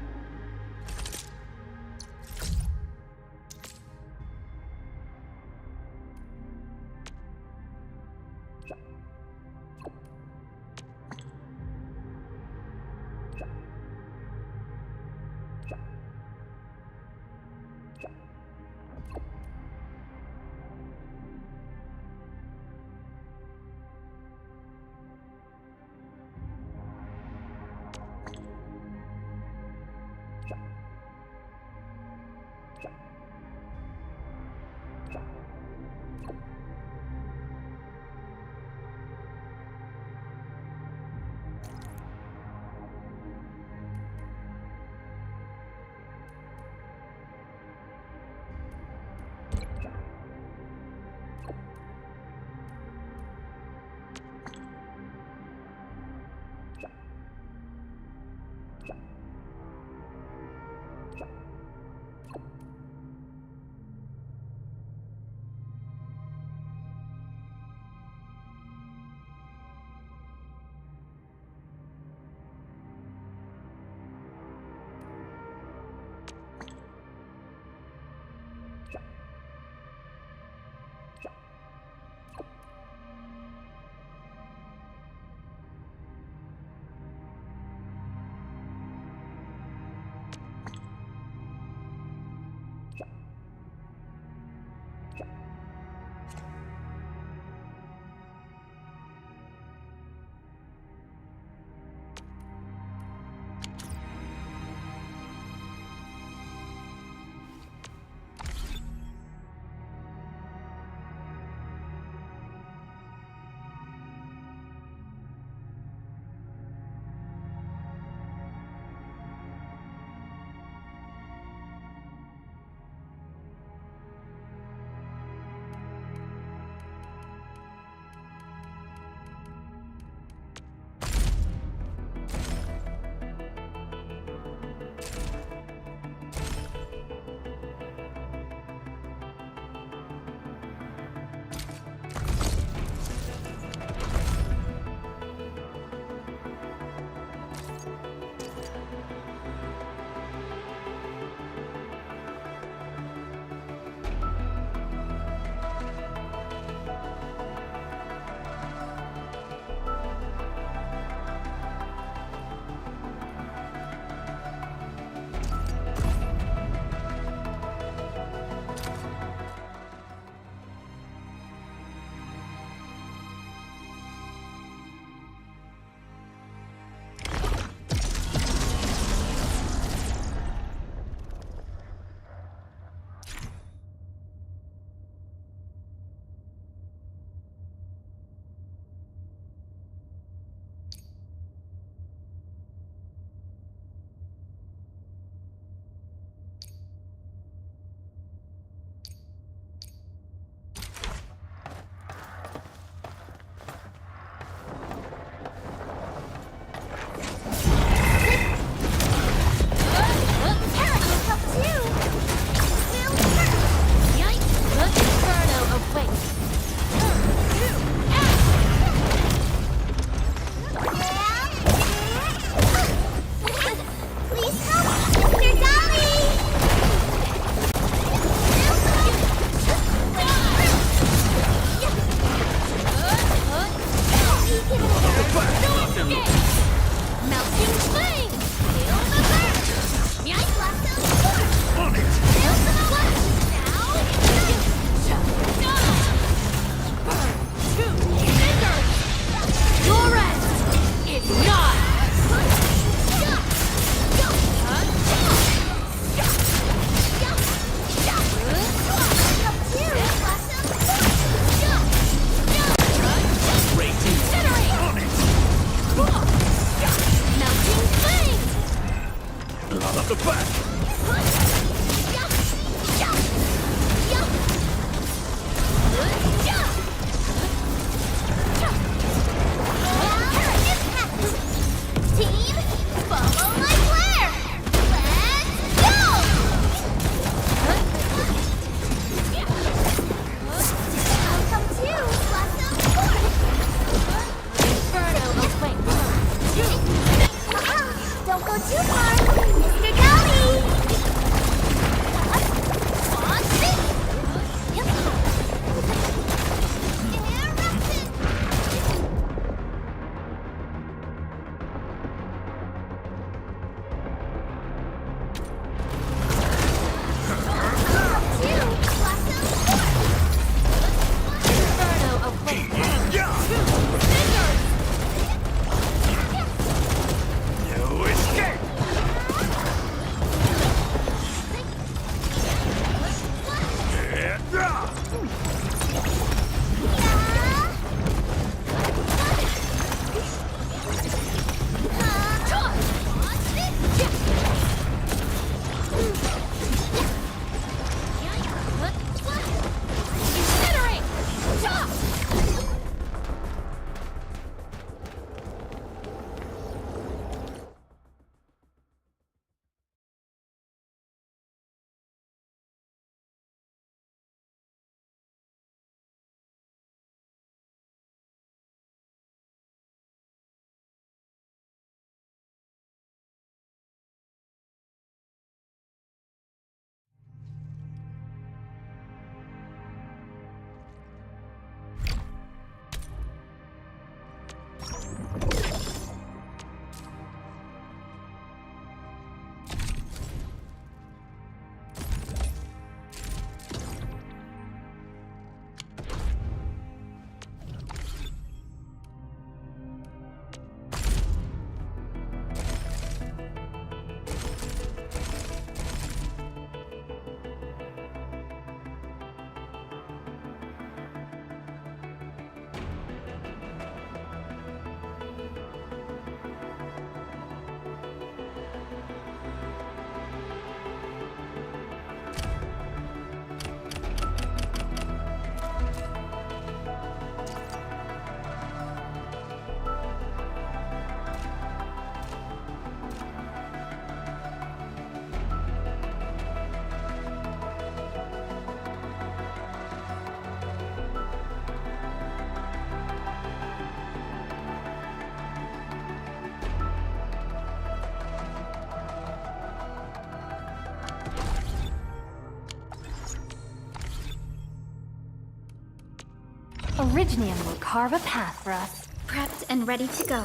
Originium will carve a path for us. Prepped and ready to go.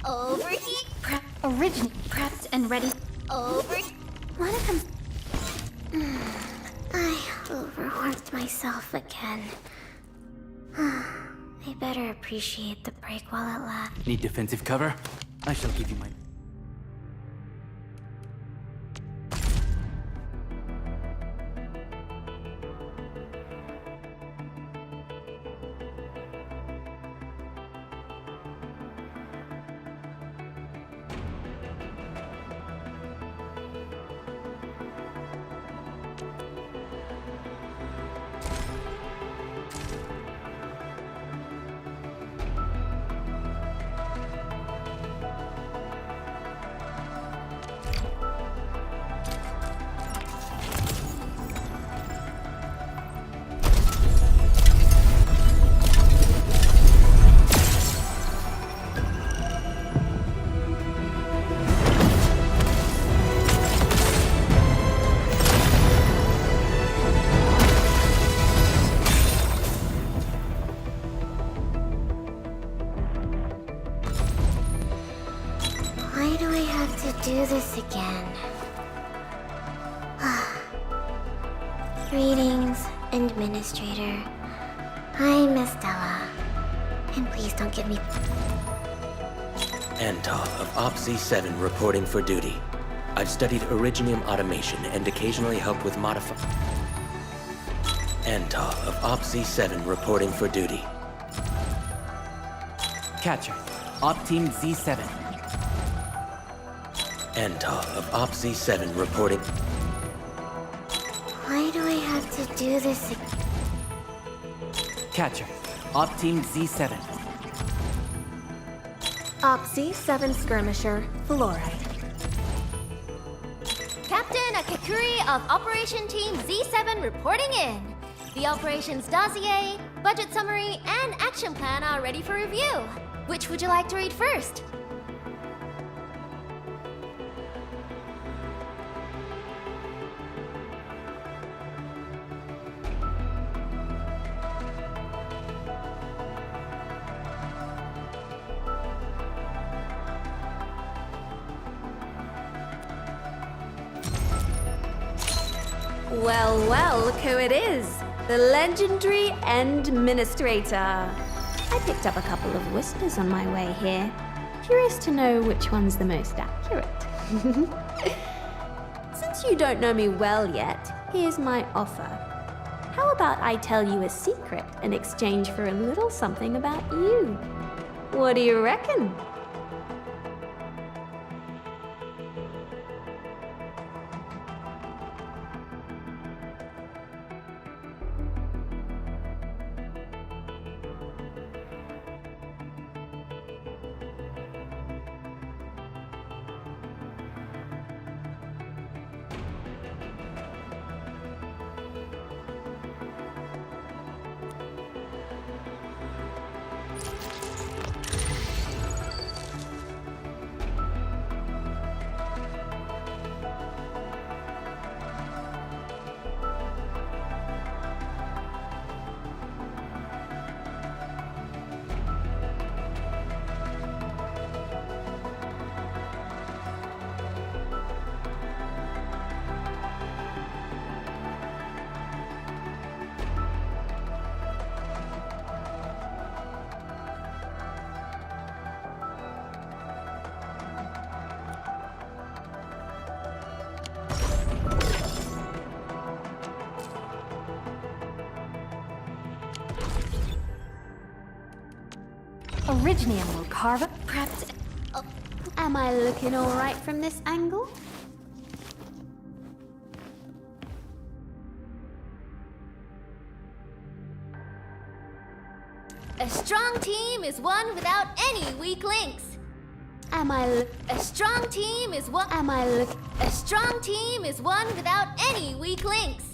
Overheat. Prepped and ready. Overheat. When it comes... I overworked myself again. I better appreciate the break while it lasts. Need defensive cover? I shall give you my... Why do I have to do this again? Greetings, Administrator. I'm Estella. And please don't give me... Antal of OPZ-7 reporting for duty. I've studied Originium automation and occasionally helped with Antal of OPZ-7 reporting for duty. Catcher. Op Team Z7. Antal of OPZ-7 reporting. Why do I have to do this again? Catcher. Op Team Z7. OPZ-7 Skirmisher, Fluoride. Captain Akakuri of Operation Team Z7 reporting in. The operations dossier, budget summary, and action plan are ready for review. Which would you like to read first? Well, well, look who it is. The legendary Administrator. I picked up a couple of whispers on my way here. Curious to know which one's the most accurate. Since you don't know me well yet, here's my offer. How about I tell you a secret in exchange for a little something about you? What do you reckon? Originium will carve up. Prepped. Am I looking all right from this angle? A strong team is one without any weak links. A strong team is one. A strong team is one without any weak links.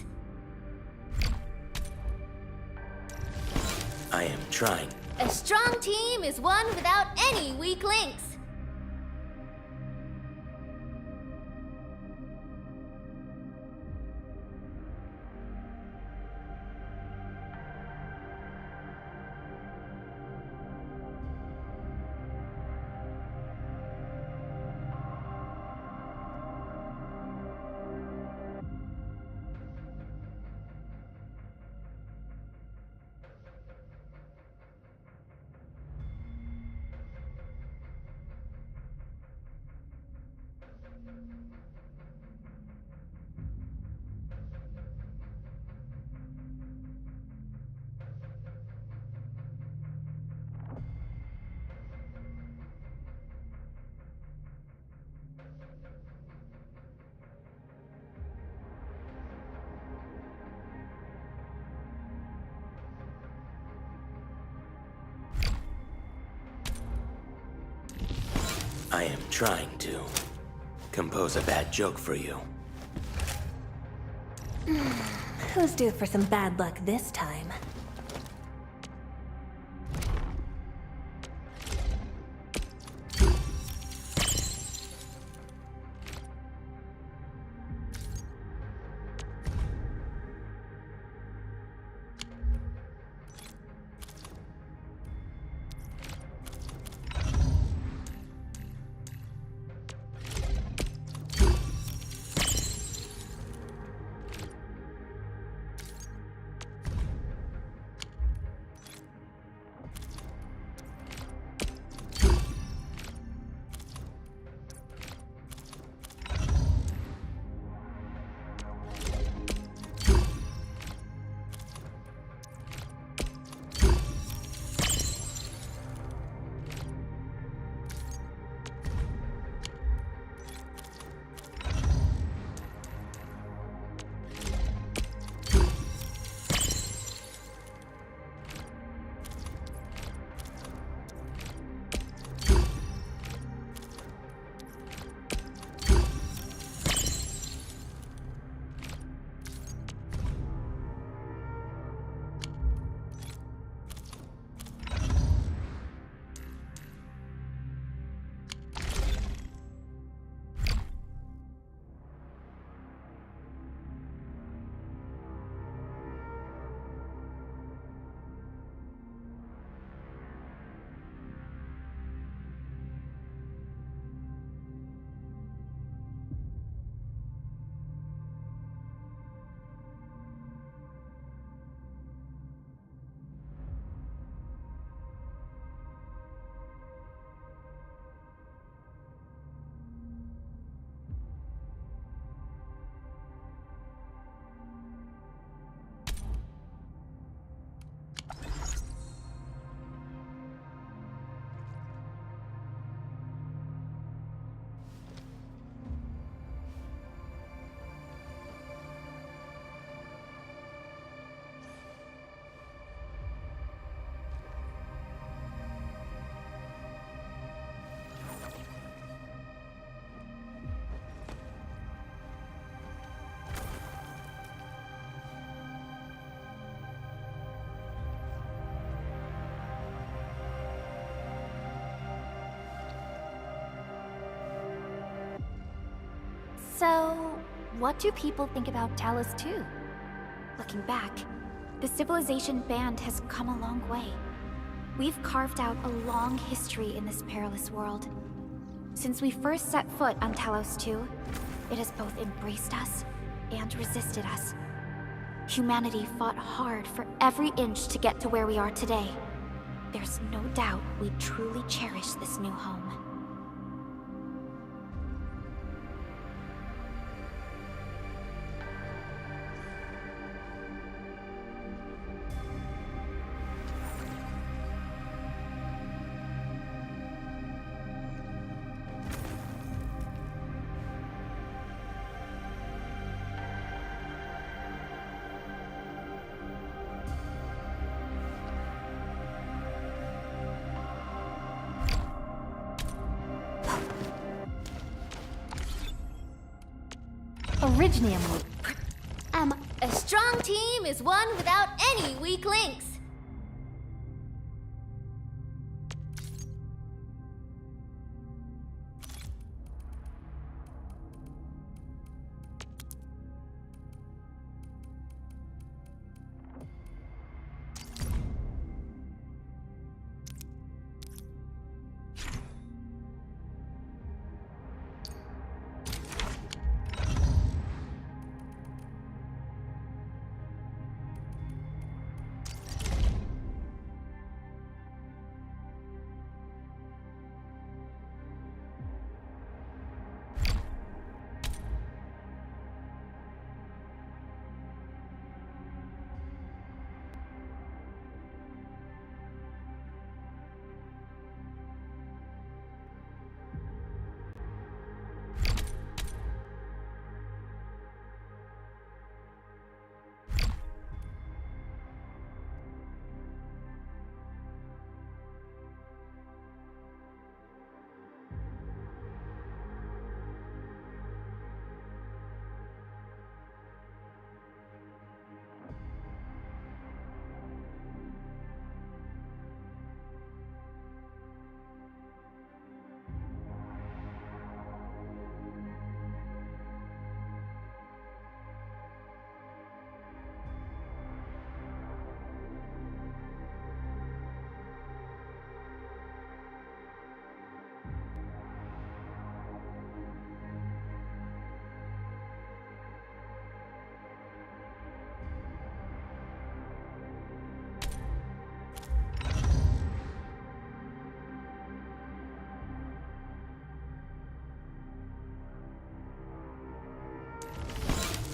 I am trying. A strong team is one without any weak links. I am trying to compose a bad joke for you. Who's due for some bad luck this time? So, what do people think about Talos 2? Looking back, the Civilization Band has come a long way. We've carved out a long history in this perilous world. Since we first set foot on Talos 2, it has both embraced us and resisted us. Humanity fought hard for every inch to get to where we are today. There's no doubt we truly cherish this new home. Originium. A strong team is one without any weak links.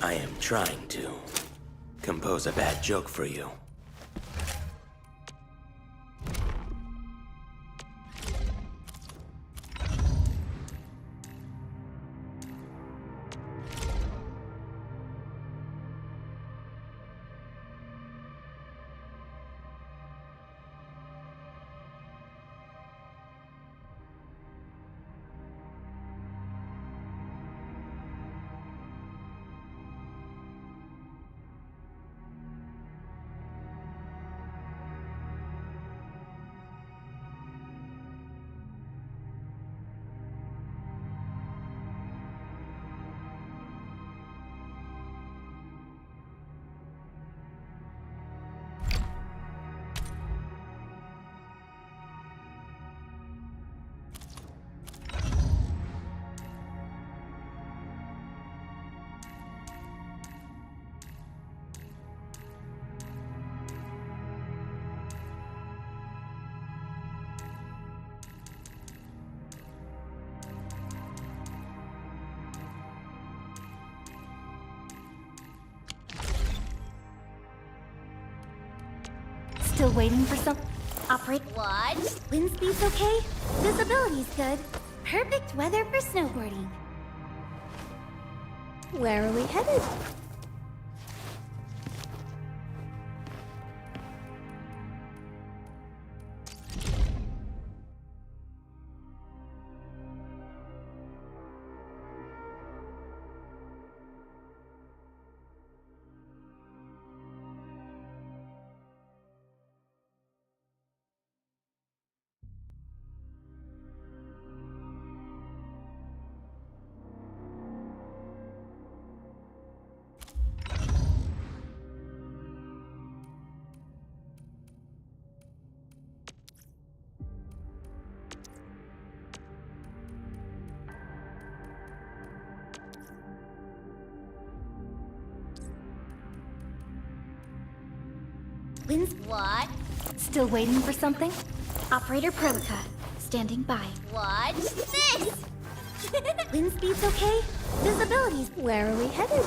I am trying to compose a bad joke for you. Still waiting for some... Operate... What? Wind speed's okay? Visibility's good. Perfect weather for snowboarding. Where are we headed? Wind's... What? Still waiting for something? Operator Prolica, standing by. What's this? Wind speed's okay? Visibility's... Where are we headed?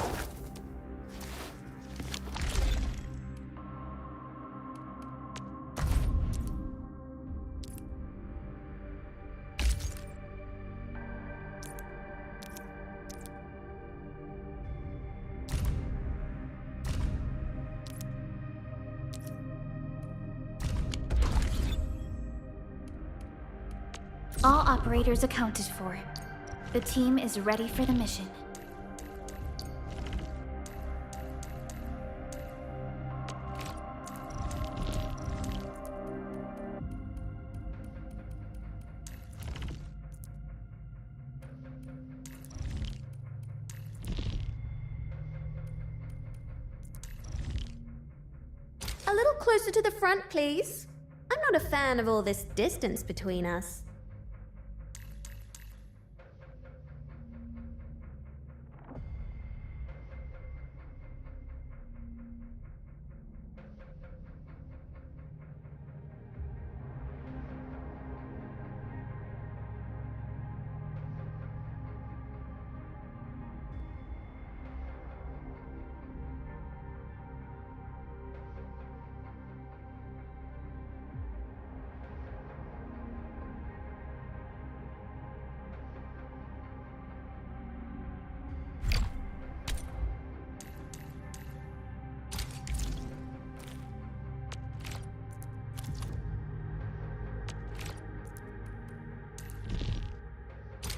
All operators accounted for. The team is ready for the mission. A little closer to the front, please. I'm not a fan of all this distance between us.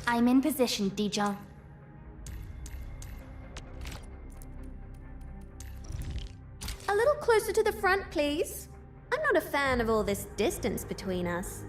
I'm in position, Dijon. A little closer to the front, please. I'm not a fan of all this distance between us.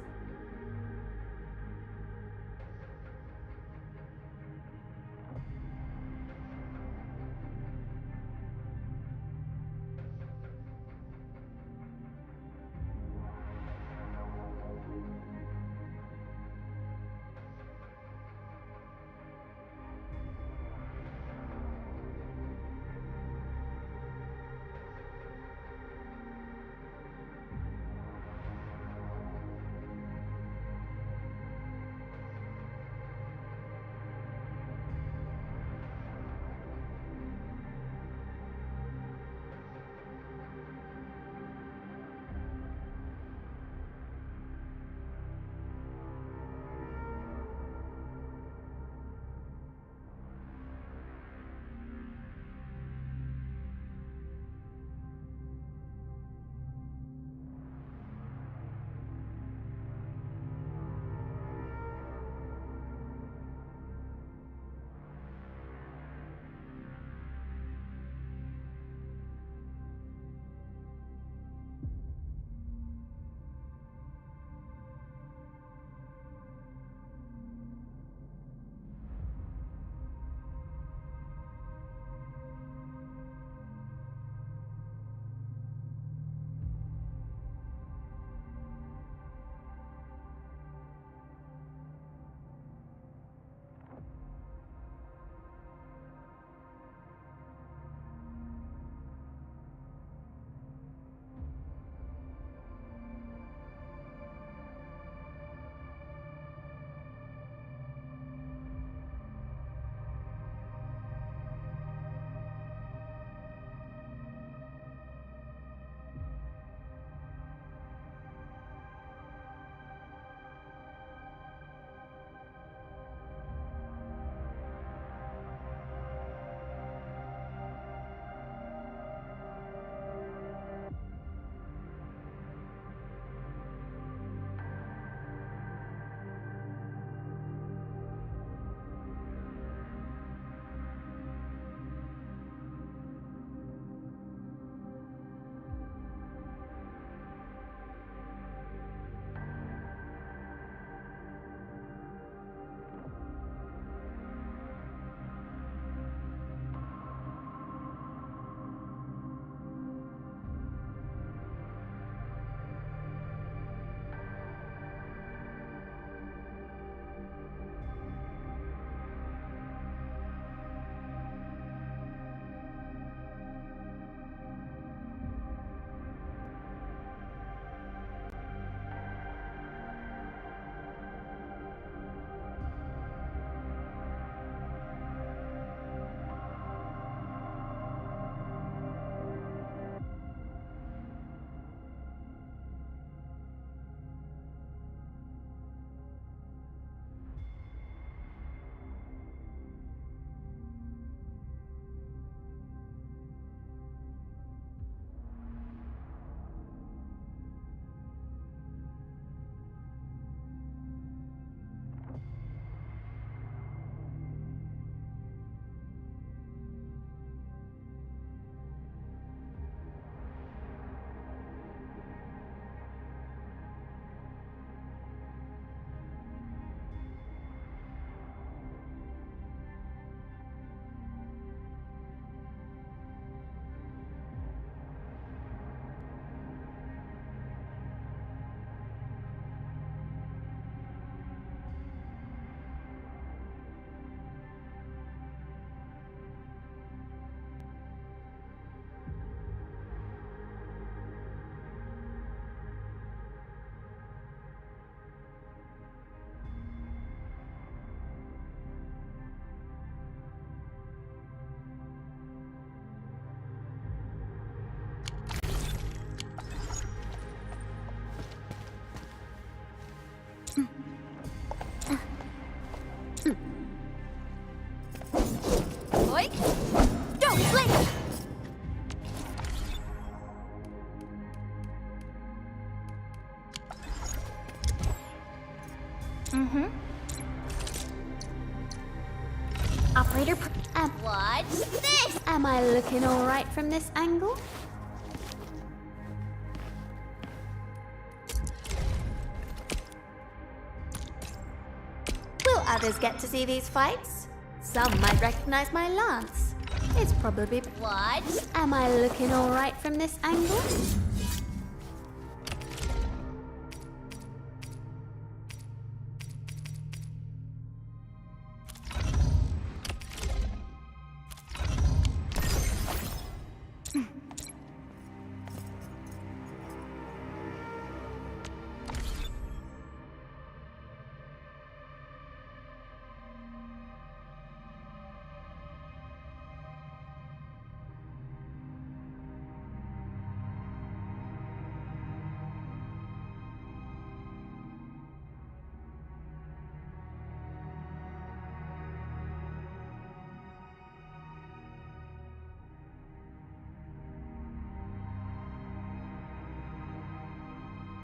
this! Am I looking all right from this angle? Will others get to see these fights? Some might recognize my lance. It's probably... What? Am I looking all right from this angle?